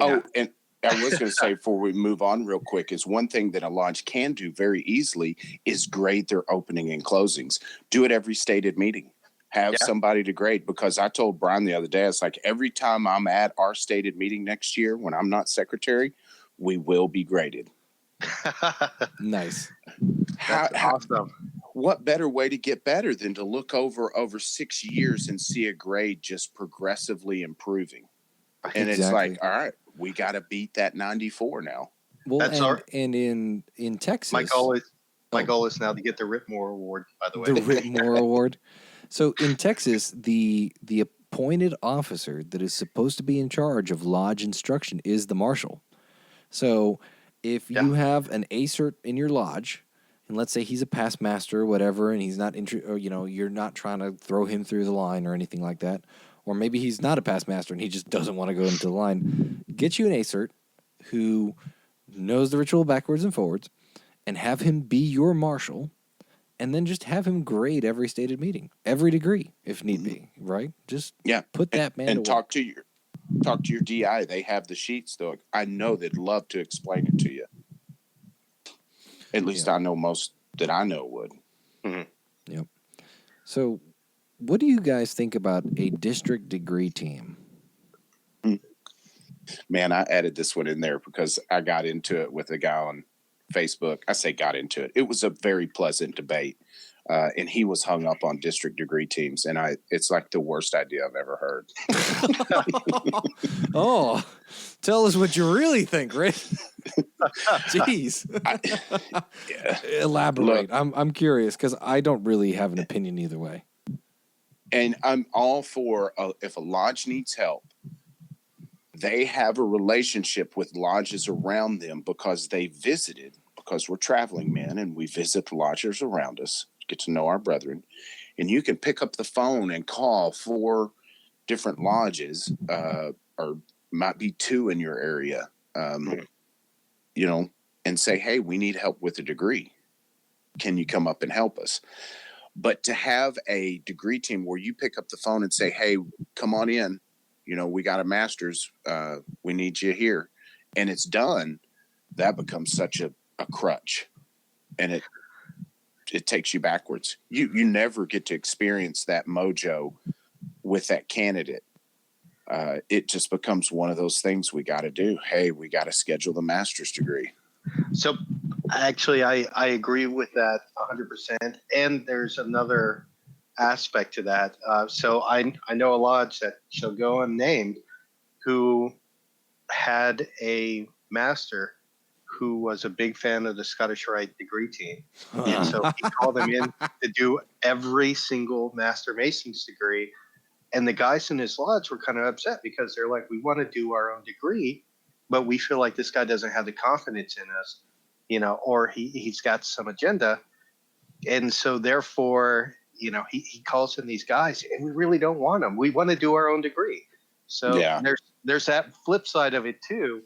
I was going to say before we move on real quick is one thing that a lodge can do very easily is grade their opening and closings. Do it every stated meeting. Have somebody to grade, because I told Brian the other day, it's like every time I'm at our stated meeting next year when I'm not secretary, we will be graded. Nice. That's awesome. What better way to get better than to look over 6 years and see a grade just progressively improving? And It's like, all right, we got to beat that 94 now. Well, and in Texas, my goal is now to get the Whitmore Award. By the way, the Whitmore Award. So in Texas, the appointed officer that is supposed to be in charge of lodge instruction is the marshal. So if you have an ACERT in your lodge, and let's say he's a past master or whatever, and he's not you're not trying to throw him through the line or anything like that, or maybe he's not a past master and he just doesn't want to go into the line, get you an ACERT who knows the ritual backwards and forwards, and have him be your marshal, and then just have him grade every stated meeting, every degree, if need be, right? Just put that man and to talk to your DI. They have the sheets, though. I know they'd love to explain it to you. At least I know most that I know would. Mm-hmm. Yep. So, what do you guys think about a district degree team? Man, I added this one in there because I got into it with a guy on Facebook. I say got into it. It was a very pleasant debate. And he was hung up on district degree teams. And it's like the worst idea I've ever heard. Oh, tell us what you really think, Rick. Jeez. Elaborate. Look, I'm curious because I don't really have an opinion either way. And I'm all for if a lodge needs help, they have a relationship with lodges around them because they visited, because we're traveling men and we visit the lodges around us, get to know our brethren. And you can pick up the phone and call 4 different lodges, or might be 2 in your area, and say, hey, we need help with a degree. Can you come up and help us? But to have a degree team where you pick up the phone and say, hey, come on in, we got a master's, we need you here, and it's done, that becomes such a crutch, and it takes you backwards. You never get to experience that mojo with that candidate. It just becomes one of those things we got to do. Hey, we got to schedule the master's degree. So actually, I agree with that 100%. And there's another aspect to that. So I know a lodge that shall go unnamed who had a master who was a big fan of the Scottish Rite degree team. And so he called them in to do every single Master Mason's degree. And the guys in his lodge were kind of upset because they're like, we want to do our own degree, but we feel like this guy doesn't have the confidence in us, or he's got some agenda. And so therefore, he calls in these guys and we really don't want them. We want to do our own degree. So there's that flip side of it too,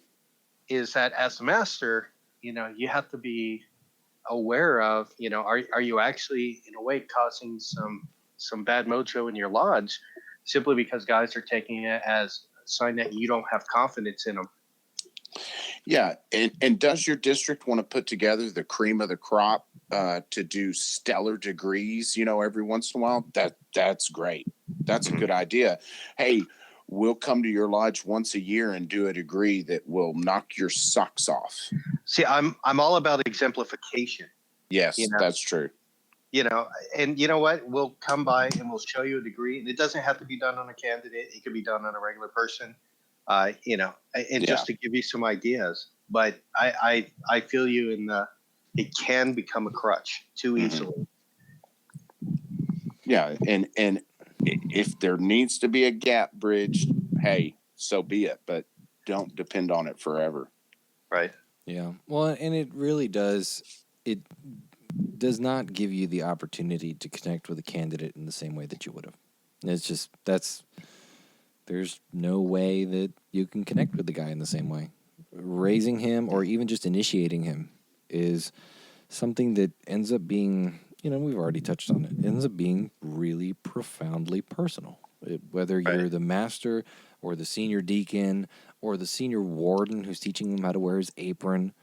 is that as a master, you have to be aware of, are you actually in a way causing some bad mojo in your lodge simply because guys are taking it as a sign that you don't have confidence in them. Yeah. And does your district want to put together the cream of the crop to do stellar degrees, every once in a while? That's great. That's a good idea. Hey, we'll come to your lodge once a year and do a degree that will knock your socks off. See, I'm all about exemplification. Yes, that's true. And you know what? We'll come by and we'll show you a degree. And it doesn't have to be done on a candidate. It could be done on a regular person, and just to give you some ideas. But I feel you in it can become a crutch too easily. Yeah. And if there needs to be a gap bridged, hey, so be it. But don't depend on it forever. Right. Yeah. Well, and it really does. does not give you the opportunity to connect with a candidate in the same way that you would have. It's just there's no way that you can connect with the guy in the same way. Raising him or even just initiating him is something that ends up being, we've already touched on it, ends up being really profoundly personal. Whether you're the master or the senior deacon or the senior warden who's teaching him how to wear his apron,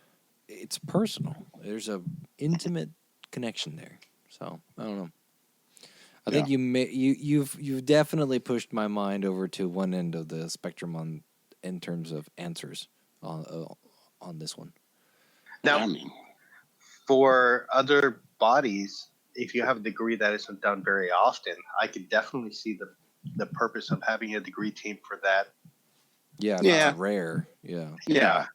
it's personal. There's a intimate connection there. So I don't know. I think you've definitely pushed my mind over to one end of the spectrum in terms of answers on this one. Now, for other bodies, if you have a degree that isn't done very often, I could definitely see the purpose of having a degree team for that. Yeah, it's rare. Yeah.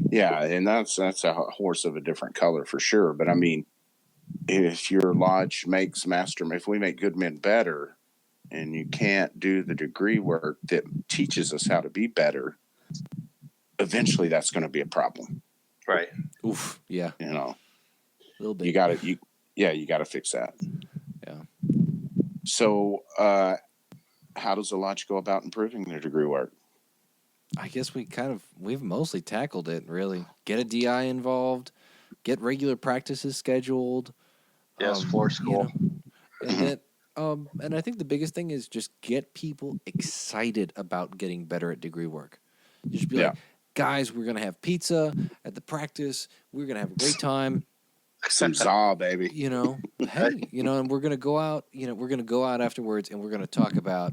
Yeah, and that's a horse of a different color for sure. But I mean, if your lodge makes if we make good men better, and you can't do the degree work that teaches us how to be better, eventually that's going to be a problem. Right. Oof. Yeah. A little bit. You got to fix that. Yeah. So, how does a lodge go about improving their degree work? I guess we've mostly tackled it, really. Get a DI involved, get regular practices scheduled. Yes, floor school. And then and I think the biggest thing is just get people excited about getting better at degree work. Just be like, guys, we're going to have pizza at the practice. We're going to have a great time. Some za, baby. Hey, and we're going to go out, we're going to go out afterwards and we're going to talk about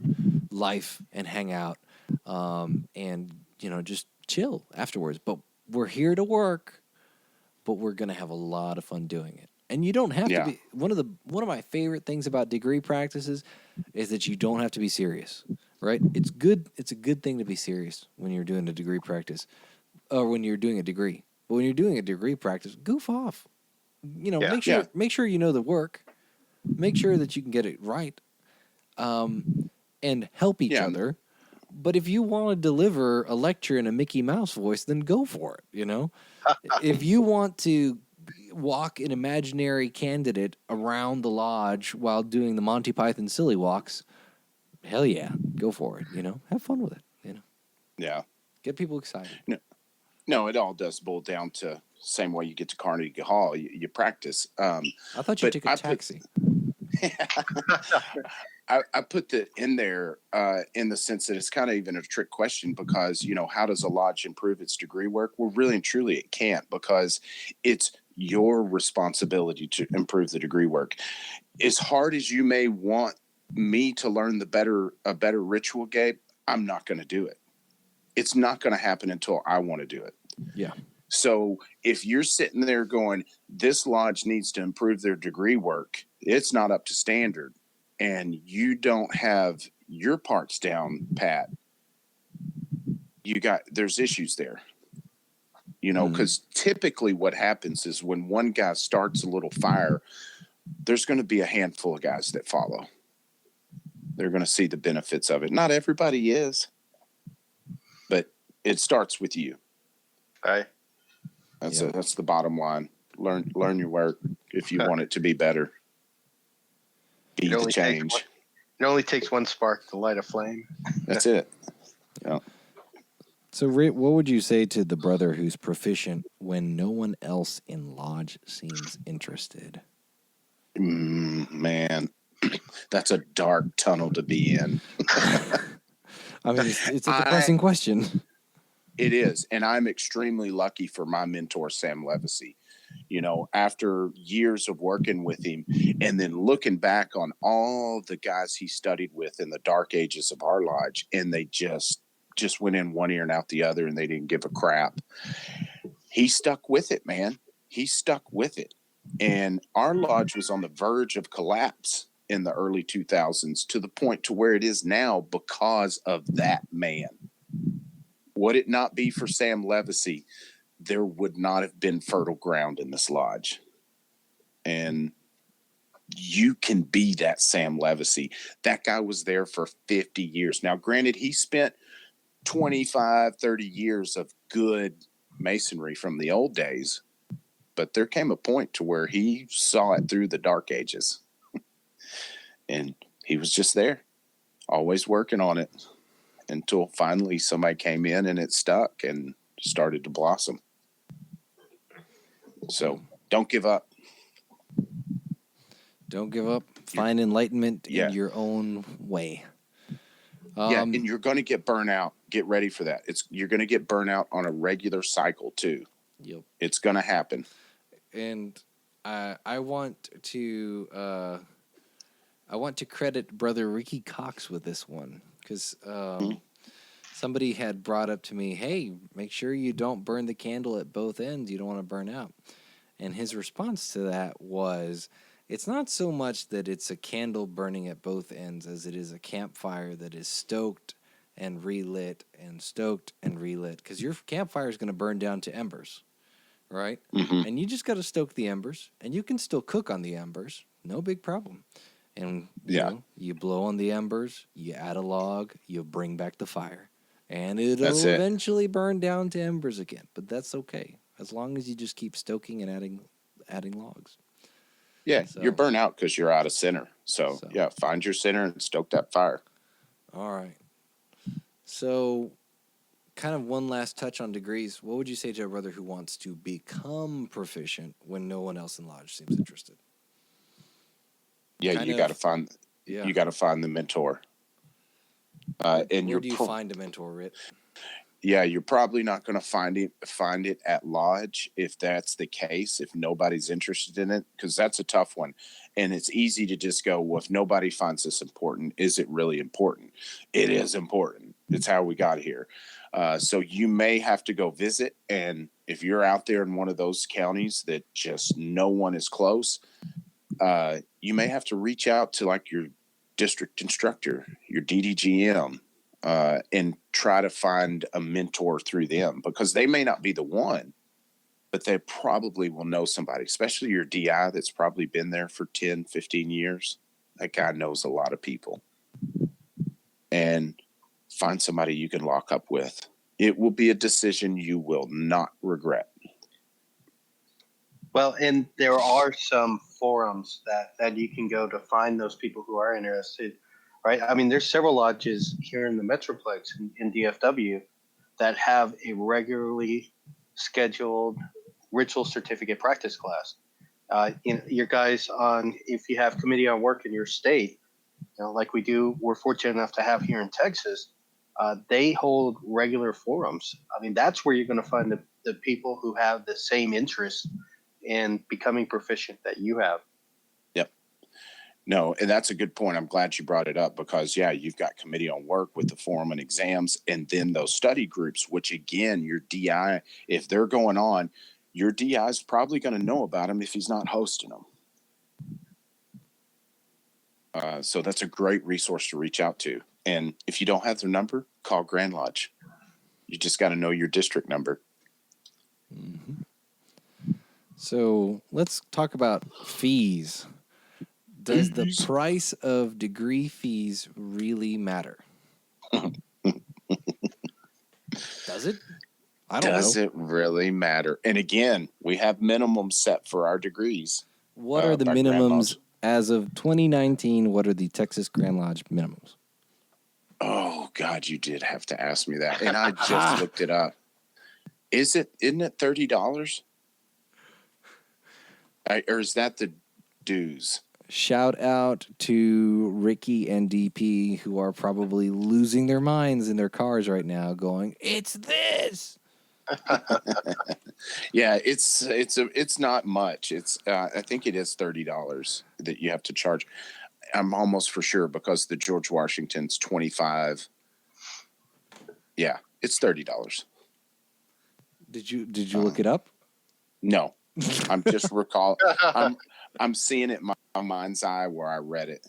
life and hang out and, just chill afterwards. But we're here to work, but we're going to have a lot of fun doing it. And you don't have to be one of my favorite things about degree practices is that you don't have to be serious, right? It's good. It's a good thing to be serious when you're doing a degree practice or when you're doing a degree. But when you're doing a degree practice, goof off. Make sure you know the work. Make sure that you can get it right, and help each other. But if you want to deliver a lecture in a Mickey Mouse voice, then go for it. If you want to walk an imaginary candidate around the lodge while doing the Monty Python silly walks, hell yeah, go for it. Have fun with it. Yeah, get people excited. No, it all does boil down to same way you get to Carnegie Hall. You practice. I thought you took a taxi. I put that in there in the sense that it's kind of even a trick question because, how does a lodge improve its degree work? Well, really and truly it can't because it's your responsibility to improve the degree work. As hard as you may want me to learn a better ritual, Gabe, I'm not going to do it. It's not going to happen until I want to do it. Yeah. So if you're sitting there going, this lodge needs to improve their degree work, it's not up to standard, and you don't have your parts down pat, there's issues there. Because typically what happens is when one guy starts a little fire, there's going to be a handful of guys that follow. They're going to see the benefits of it. Not everybody is, but it starts with you. Right. That's the bottom line. Learn your work if you want it to be better. Be the change. It only takes one spark to light a flame. That's it. Yeah. So, what would you say to the brother who's proficient when no one else in lodge seems interested? Man, that's a dark tunnel to be in. I mean, it's a depressing question. It is. And I'm extremely lucky for my mentor, Sam Levacy. After years of working with him and then looking back on all the guys he studied with in the dark ages of our lodge, and they just went in one ear and out the other and they didn't give a crap. He stuck with it, man. He stuck with it. And our lodge was on the verge of collapse in the early 2000s to the point to where it is now because of that man. Would it not be for Sam Levacy, there would not have been fertile ground in this lodge. And you can be that Sam Levacy. That guy was there for 50 years. Now, granted, he spent 25, 30 years of good masonry from the old days, but there came a point to where he saw it through the dark ages. And he was just there, always working on it, until finally somebody came in and it stuck and started to blossom. So don't give up. Don't give up. Find enlightenment Yeah. in your own way. And you're going to get burnout. Get ready for that. You're going to get burnout on a regular cycle too. Yep. It's going to happen. And I want to credit Brother Ricky Cox with this one, because somebody had brought up to me, hey, make sure you don't burn the candle at both ends. You don't want to burn out. And his response to that was, it's not so much that it's a candle burning at both ends as it is a campfire that is stoked and relit and stoked and relit, because your campfire is going to burn down to embers, right? Mm-hmm. And you just got to stoke the embers, and you can still cook on the embers. No big problem. And you blow on the embers, you add a log, you bring back the fire, and it'll eventually burn down to embers again. But that's okay, as long as you just keep stoking and adding logs. Yeah, you're burnt out because you're out of center. So, find your center and stoke that fire. All right. So, kind of one last touch on degrees. What would you say to a brother who wants to become proficient when no one else in Lodge seems interested? Yeah, you got to find the mentor. Where do you find a mentor, Rit? Yeah, you're probably not going to find it at Lodge if that's the case, if nobody's interested in it, because that's a tough one. And it's easy to just go, well, if nobody finds this important, is it really important? It is important. It's how we got here. So you may have to go visit. And if you're out there in one of those counties that just no one is close, you may have to reach out to like your district instructor, your DDGM, and try to find a mentor through them, because they may not be the one, but they probably will know somebody, especially your DI that's probably been there for 10, 15 years. That guy knows a lot of people. And find somebody you can lock up with. It will be a decision you will not regret. Well, and there are some forums that you can go to find those people who are interested, right? I mean, there's several lodges here in the Metroplex in DFW that have a regularly scheduled ritual certificate practice class. Your guys if you have committee on work in your state, like we do, we're fortunate enough to have here in Texas, they hold regular forums. I mean, that's where you're going to find the people who have the same interest in becoming proficient that you have. Yep. No, and that's a good point. I'm glad you brought it up, because you've got committee on work with the forum and exams, and then those study groups, which again, your DI, if they're going on, your DI is probably going to know about them if he's not hosting them. So that's a great resource to reach out to. And if you don't have their number, call Grand Lodge. You just got to know your district number. Mm-hmm. So let's talk about fees. Does the price of degree fees really matter? Does it? I don't know. Does it really matter? And again, we have minimums set for our degrees. What are the minimums as of 2019? What are the Texas Grand Lodge minimums? Oh, God, you did have to ask me that. And I just looked it up. Isn't it $30? Or is that the dues? Shout out to Ricky and DP, who are probably losing their minds in their cars right now going, it's this. Yeah, it's not much. It's I think it is $30 that you have to charge. I'm almost for sure, because the George Washington's $25. Yeah, it's $30. Did you look it up? No, I'm just I'm seeing it in my mind's eye where I read it.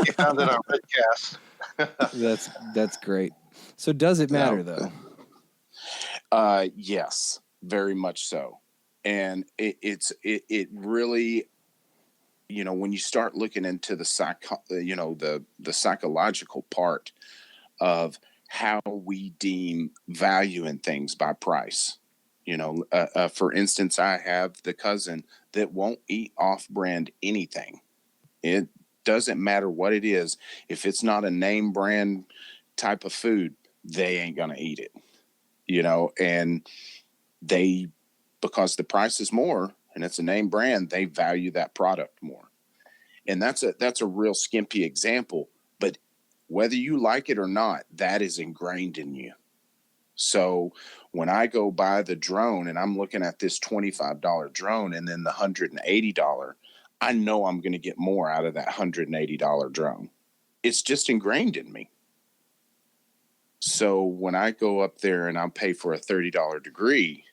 You found it on Redcast. That's great. So does it matter though? Yes, very much so. And it really, when you start looking into the psychological part of how we deem value in things by price. For instance, I have the cousin that won't eat off-brand anything. It doesn't matter what it is. If it's not a name brand type of food, they ain't going to eat it, and because the price is more and it's a name brand, they value that product more. And that's a real skimpy example, but whether you like it or not, that is ingrained in you. So when I go buy the drone and I'm looking at this $25 drone and then the $180, I know I'm going to get more out of that $180 drone. It's just ingrained in me. So when I go up there and I pay for a $30 degree,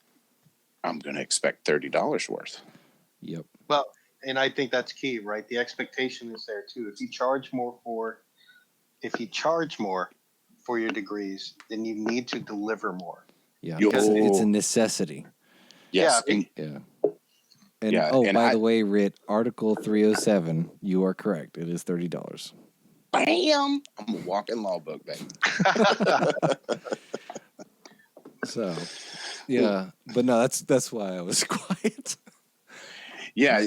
I'm going to expect $30 worth. Yep. Well, and I think that's key, right? The expectation is there too. If you charge more for your degrees, then you need to deliver more. Yeah, because it's a necessity. Yes. Yeah. By the way, Rit, Article 307, you are correct. It is $30. Bam! I'm a walking law book, baby. So, yeah, but no, that's why I was quiet. Yeah,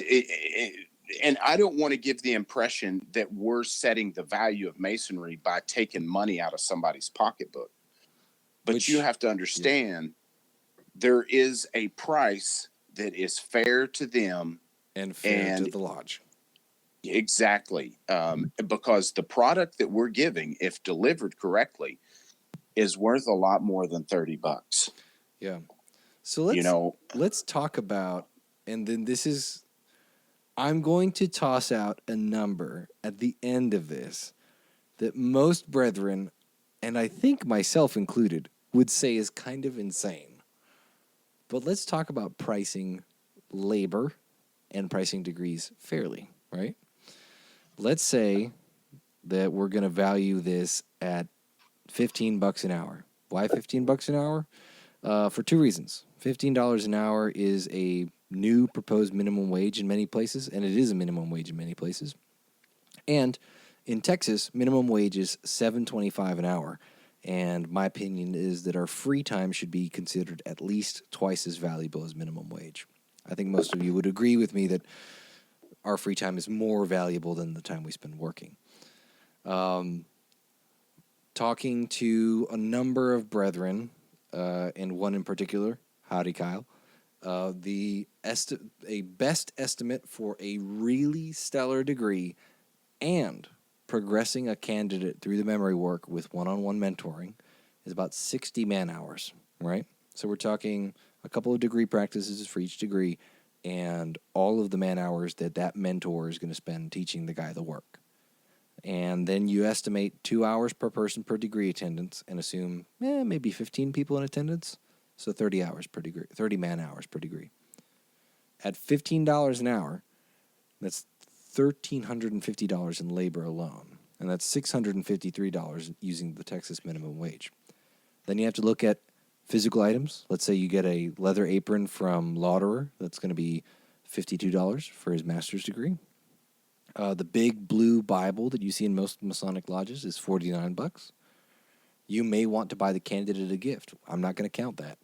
and I don't want to give the impression that we're setting the value of masonry by taking money out of somebody's pocketbook. But you have to understand, there is a price that is fair to them and fair to the lodge. Exactly, because the product that we're giving, if delivered correctly, is worth a lot more than $30. Yeah. So let's talk about, and then I'm going to toss out a number at the end of this that most brethren, and I think myself included, would say is kind of insane. But let's talk about pricing labor and pricing degrees fairly, right? Let's say that we're going to value this at $15 an hour. Why $15 an hour? For two reasons. $15 an hour is a new proposed minimum wage in many places, and it is a minimum wage in many places. And in Texas, minimum wage is $7.25 an hour. And my opinion is that our free time should be considered at least twice as valuable as minimum wage. I think most of you would agree with me that our free time is more valuable than the time we spend working. Talking to a number of brethren, and one in particular, howdy Kyle, a best estimate for a really stellar degree and progressing a candidate through the memory work with one-on-one mentoring is about 60 man-hours, right? So we're talking a couple of degree practices for each degree and all of the man-hours that mentor is going to spend teaching the guy the work. And then you estimate 2 hours per person per degree attendance and assume maybe 15 people in attendance. So 30 hours per degree, 30 man-hours per degree. At $15 an hour, that's $1,350 in labor alone. And that's $653 using the Texas minimum wage. Then you have to look at physical items. Let's say you get a leather apron from Lauderer. That's going to be $52 for his master's degree. The big blue Bible that you see in most Masonic lodges is $49. You may want to buy the candidate a gift. I'm not going to count that.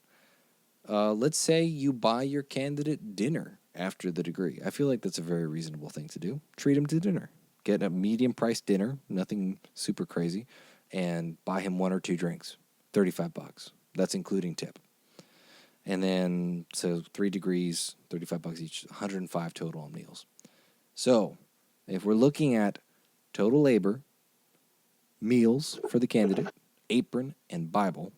Let's say you buy your candidate dinner after the degree. I feel like that's a very reasonable thing to do. Treat him to dinner. Get a medium-priced dinner, nothing super crazy, and buy him 1 or 2 drinks, $35. That's including tip. And then, so 3 degrees, $35 each, $105 total on meals. So, if we're looking at total labor, meals for the candidate, apron, and Bible,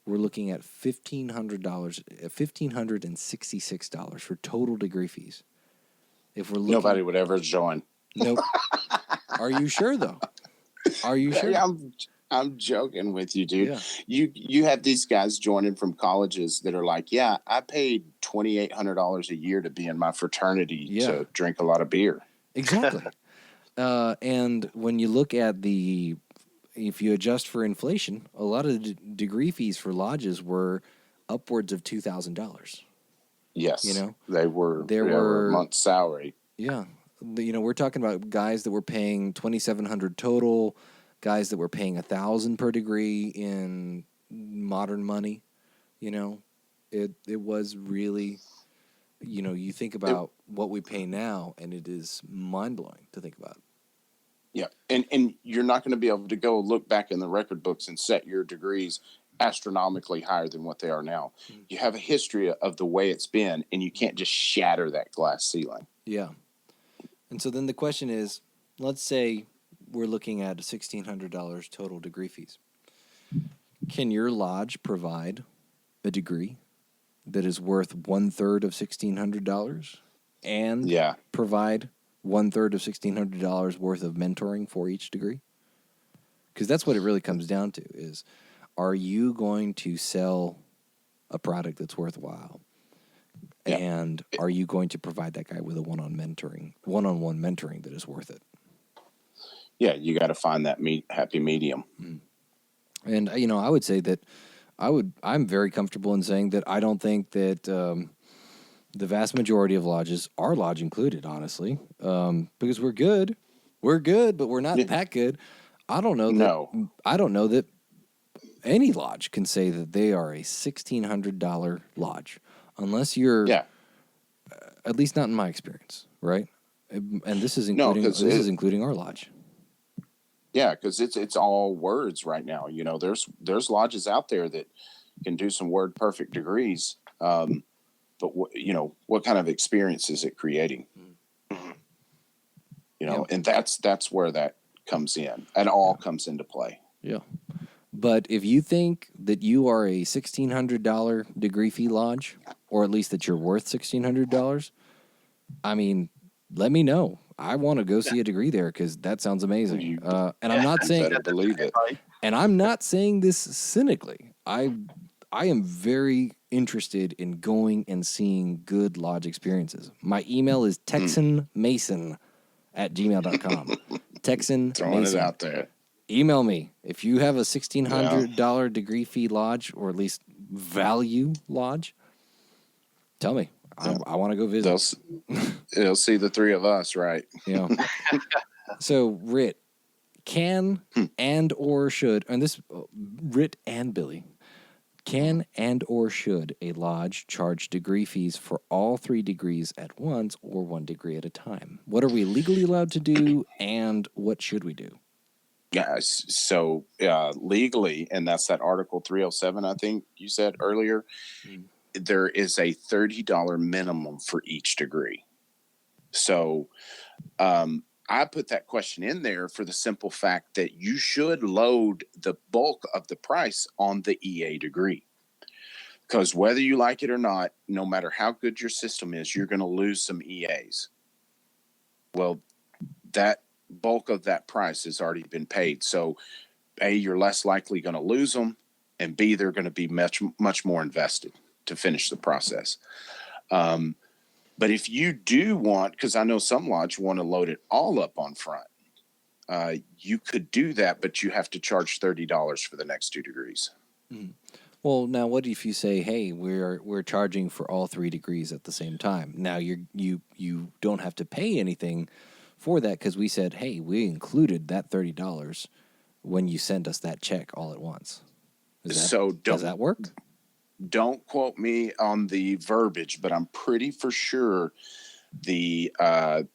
we're looking at $1,566 for total degree fees. If we're looking, nobody would ever join. Nope. Are you sure though? Are you sure? I'm joking with you, dude. Yeah. You have these guys joining from colleges that are like, yeah, I paid $2,800 a year to be in my fraternity to drink a lot of beer. Exactly. And when you look at if you adjust for inflation, a lot of the degree fees for lodges were upwards of $2,000. Yes. They were a month's salary. Yeah. We're talking about guys that were paying $2,700 total, guys that were paying $1,000 per degree in modern money, It was really, you think about what we pay now, and it is mind blowing to think about. Yeah, and you're not going to be able to go look back in the record books and set your degrees astronomically higher than what they are now. Mm-hmm. You have a history of the way it's been, and you can't just shatter that glass ceiling. Yeah. And so then the question is, let's say we're looking at $1,600 total degree fees. Can your lodge provide a degree that is worth 1/3 of $1,600 and provide 1/3 of $1,600 worth of mentoring for each degree? Because that's what it really comes down to is, are you going to sell a product that's worthwhile? Yeah. And are you going to provide that guy with a one-on-one mentoring that is worth it? Yeah, you got to find that happy medium. Mm. And I would say that I'm very comfortable in saying that I don't think that the vast majority of lodges, our lodge included, honestly, because we're good, but we're not that good. I don't know that any lodge can say that they are a $1,600 lodge, unless you're, at least not in my experience, right? And this is including our lodge. Yeah, because it's all words right now. There's lodges out there that can do some word perfect degrees, but what kind of experience is it creating? Mm-hmm. And that's where that comes in, and all comes into play. Yeah. But if you think that you are a $1,600 degree fee lodge, or at least that you're worth $1,600, I mean, let me know. I want to go see a degree there because that sounds amazing. And I'm not saying, better believe it. And I'm not saying this cynically. I am very interested in going and seeing good lodge experiences. My email is texanmason@gmail.com. Texan Throwing Mason. It out there. Email me if you have a $1,600 degree fee lodge, or at least value lodge. Or me. I want to go visit. They'll see the three of us, right? Yeah. So, Rit, can and or should, and this, Rit and Billy, can and or should a lodge charge degree fees for all 3 degrees at once or 1 degree at a time? What are we legally allowed to do, and what should we do? Yes. So legally, and that's that Article 307, I think you said earlier, there is a $30 minimum for each degree. So I put that question in there for the simple fact that you should load the bulk of the price on the EA degree. Because whether you like it or not, no matter how good your system is, you're going to lose some EAs. Well, that bulk of that price has already been paid. So A, you're less likely going to lose them, and B, they're going to be much, much more invested to finish the process. But if you do want, because I know some lodges want to load it all up on front, you could do that, but you have to charge $30 for the next 2 degrees. Mm. Well, now what if you say, hey, we're charging for all 3 degrees at the same time? Now you don't have to pay anything for that, because we said, hey, we included that $30 when you send us that check all at once. Does that work? Don't quote me on the verbiage, but I'm pretty for sure the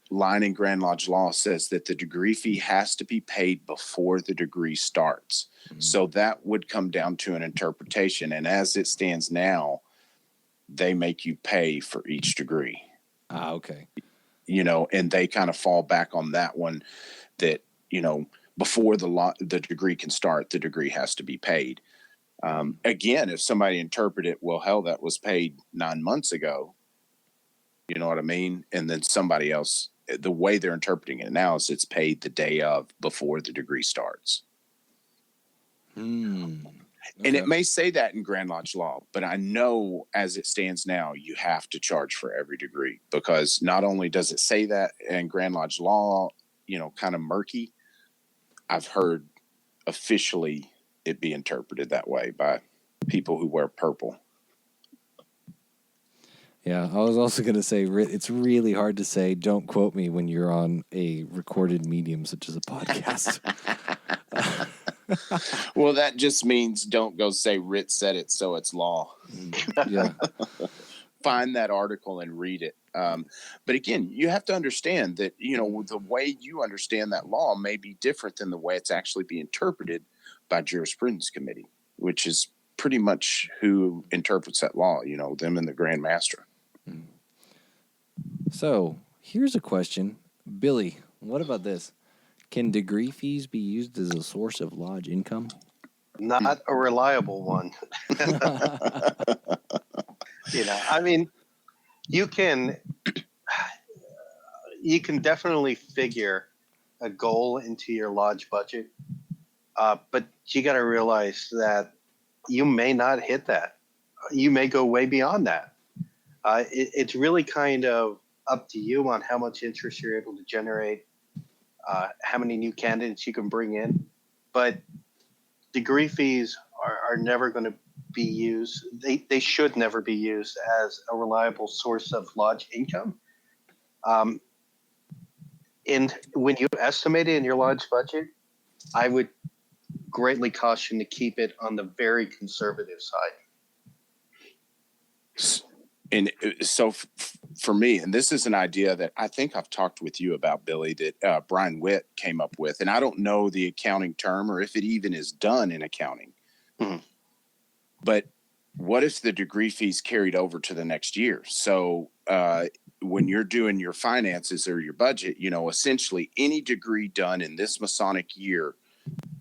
line in Grand Lodge law says that the degree fee has to be paid before the degree starts. Mm-hmm. So that would come down to an interpretation. And as it stands now, they make you pay for each degree. Okay. And they kind of fall back on that one that, before the degree can start, the degree has to be paid. Again, if somebody interpret it, well, hell, that was paid 9 months ago. You know what I mean? And then somebody else, the way they're interpreting it now is it's paid the day of, before the degree starts. Okay. And it may say that in Grand Lodge law, but I know as it stands now, you have to charge for every degree, because not only does it say that in Grand Lodge law, kind of murky, I've heard officially it be interpreted that way by people who wear purple. Yeah, I was also going to say, it's really hard to say, don't quote me when you're on a recorded medium such as a podcast. Well, that just means don't go say Rit said it, so it's law. Yeah. Find that article and read it. But again, you have to understand that, the way you understand that law may be different than the way it's actually being interpreted by jurisprudence committee, which is pretty much who interprets that law, them and the Grand Master. So here's a question. Billy, what about this? Can degree fees be used as a source of lodge income? Not a reliable one. I mean, you can definitely figure a goal into your lodge budget, but you got to realize that you may not hit that. You may go way beyond that. It's really kind of up to you on how much interest you're able to generate, how many new candidates you can bring in. But degree fees are never going to be used. They should never be used as a reliable source of lodge income. And when you estimate it in your lodge budget, I would greatly caution to keep it on the very conservative side. And so for me, and this is an idea that I think I've talked with you about, Billy, that Brian Witt came up with, and I don't know the accounting term or if it even is done in accounting. Mm-hmm. But what if the degree fees carried over to the next year? So when you're doing your finances or your budget, essentially any degree done in this Masonic year,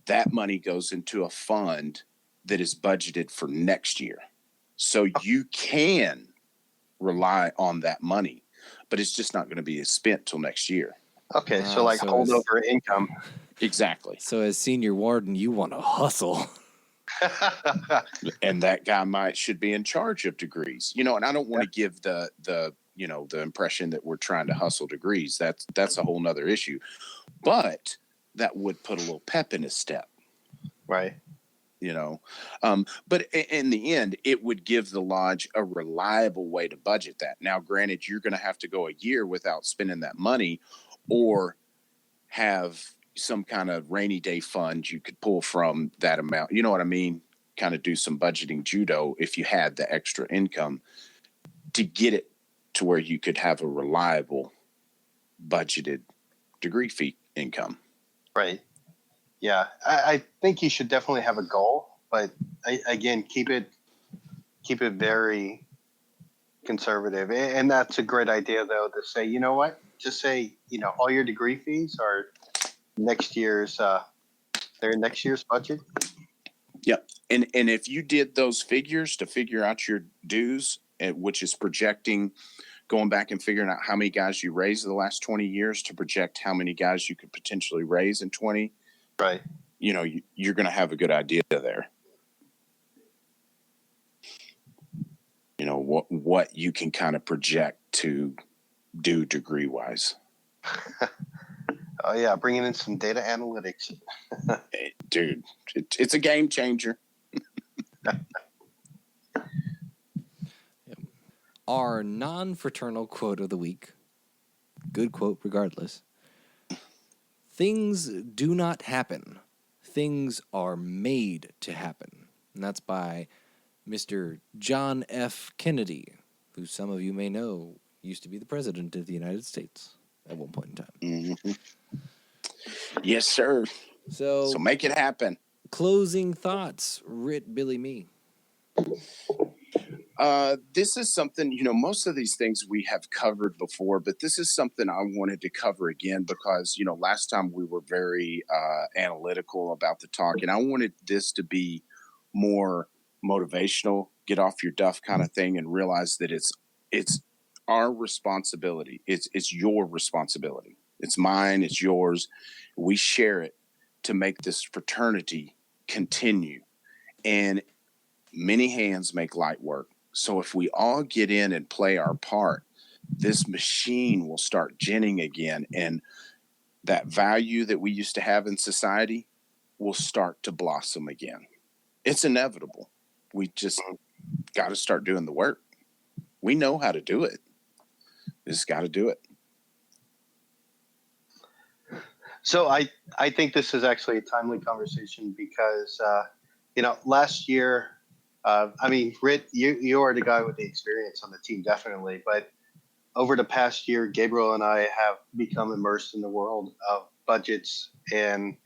that money goes into a fund that is budgeted for next year. So you can rely on that money, but it's just not going to be spent till next year. Okay, so holdover income. Exactly. So as senior warden, you want to hustle. And that guy should be in charge of degrees, and I don't want to give the impression that we're trying to hustle degrees. That's a whole nother issue, but that would put a little pep in his step. Right. But in the end, it would give the lodge a reliable way to budget that. Now, granted, you're going to have to go a year without spending that money, or have some kind of rainy day fund you could pull from that amount. You know what I mean? Kind of do some budgeting judo if you had the extra income to get it to where you could have a reliable budgeted degree fee income. Right. Yeah. I think you should definitely have a goal, but again, keep it very conservative. And that's a great idea, though, to say, you know what, just say, all your degree fees are next year's budget. Yep. And if you did those figures to figure out your dues, which is projecting, going back and figuring out how many guys you raised in the last 20 years to project how many guys you could potentially raise in 20. Right. You're going to have a good idea there. What you can kind of project to do degree wise. Oh yeah, bringing in some data analytics. Dude, it's a game changer. Our non-fraternal quote of the week, good quote regardless. Things do not happen. Things are made to happen. And that's by Mr. John F. Kennedy, who some of you may know used to be the president of the United States at one point in time. Mm-hmm. Yes, sir. So make it happen. Closing thoughts, Rit, Billy, me. This is something, most of these things we have covered before, but this is something I wanted to cover again because, last time we were very analytical about the talk, and I wanted this to be more motivational, get off your duff kind of thing, and realize that it's our responsibility. It's your responsibility. It's mine. It's yours. We share it to make this fraternity continue. And many hands make light work. So if we all get in and play our part, this machine will start ginning again. And that value that we used to have in society will start to blossom again. It's inevitable. We just got to start doing the work. We know how to do it. We just got to do it. So I think this is actually a timely conversation because last year, I mean, Rit, you are the guy with the experience on the team, definitely. But over the past year, Gabriel and I have become immersed in the world of budgets and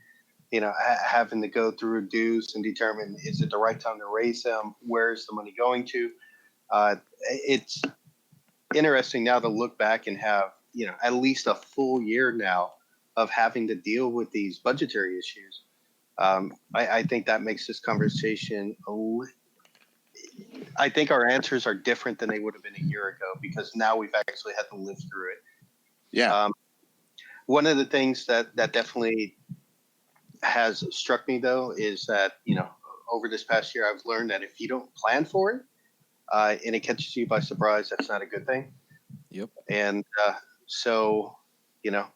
having to go through dues and determine, is it the right time to raise them? Where is the money going to? It's interesting now to look back and have at least a full year now of having to deal with these budgetary issues. I think that makes this conversation I think our answers are different than they would have been a year ago because now we've actually had to live through it. Yeah. One of the things that definitely has struck me though is that over this past year I've learned that if you don't plan for it and it catches you by surprise, that's not a good thing. Yep. And so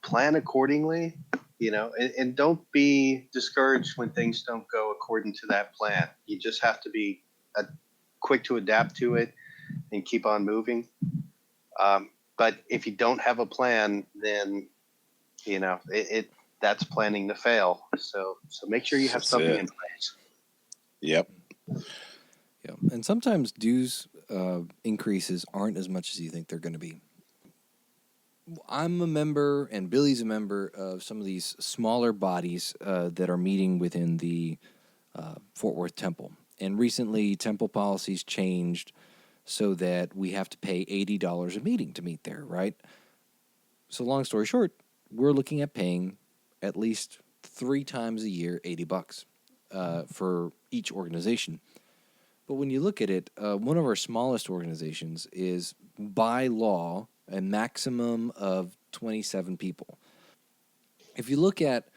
plan accordingly, and don't be discouraged when things don't go according to that plan. You just have to be quick to adapt to it and keep on moving. But if you don't have a plan, then that's planning to fail. So make sure you have something in place. Yep. Yeah, and sometimes dues increases aren't as much as you think they're going to be. I'm a member, and Billy's a member of some of these smaller bodies that are meeting within the Fort Worth Temple. And recently, temple policies changed so that we have to pay $80 a meeting to meet there, right? So long story short, we're looking at paying at least 3 times a year, $80 for each organization. But when you look at it, one of our smallest organizations is, by law, a maximum of 27 people. If you look at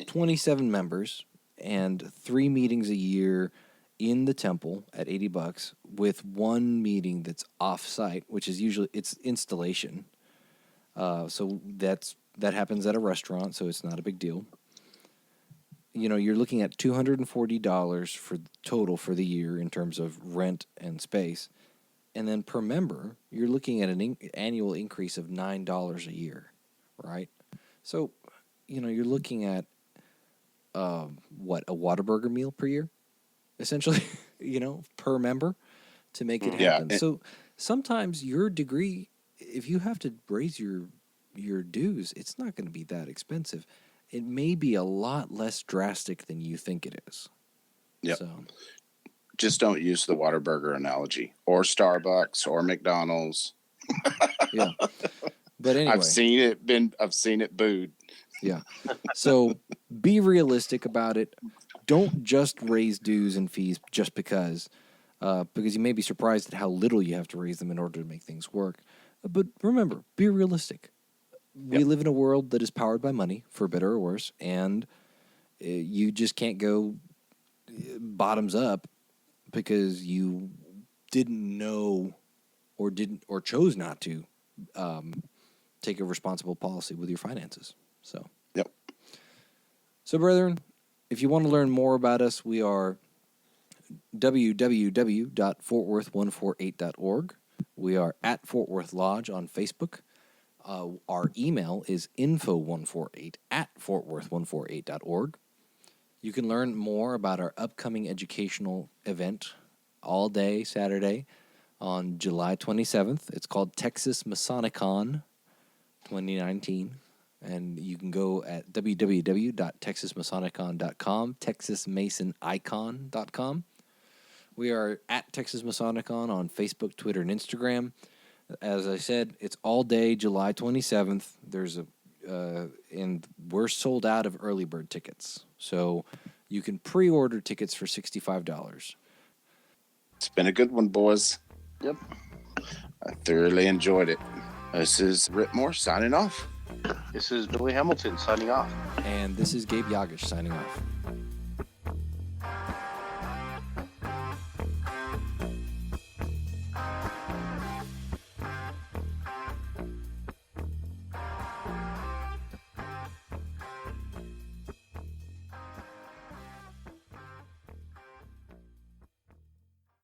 27 members and 3 meetings a year in the temple at $80 with 1 meeting that's off-site, which is usually it's installation. So that happens at a restaurant, so it's not a big deal. You're looking at $240 for total for the year in terms of rent and space. And then per member, you're looking at an annual increase of $9 a year, right? So, you're looking at, a Whataburger meal per year, essentially, per member to make it happen. Yeah. So sometimes your degree, if you have to raise your dues, it's not going to be that expensive. It may be a lot less drastic than you think it is. Yep. So just don't use the Whataburger analogy or Starbucks or McDonald's. Yeah. But anyway, I've seen it booed. Yeah. So be realistic about it. Don't just raise dues and fees just because you may be surprised at how little you have to raise them in order to make things work. But remember, be realistic. We live in a world that is powered by money, for better or worse, and you just can't go bottoms up because you didn't know or chose not to take a responsible policy with your finances. So, brethren, if you want to learn more about us, we are www.fortworth148.org. We are at Fort Worth Lodge on Facebook. Our email is info148@fortworth148.org. You can learn more about our upcoming educational event all day Saturday on July 27th. It's called Texas Masonicon 2019. And you can go at www.texasmasonicon.com, texasmasonicon.com. We are at Texas Masonicon on Facebook, Twitter, and Instagram. As I said, it's all day, July 27th. And we're sold out of early bird tickets. So you can pre-order tickets for $65. It's been a good one, boys. Yep. I thoroughly enjoyed it. This is Rick Moore signing off. This is Billy Hamilton signing off. And this is Gabe Yagish signing off.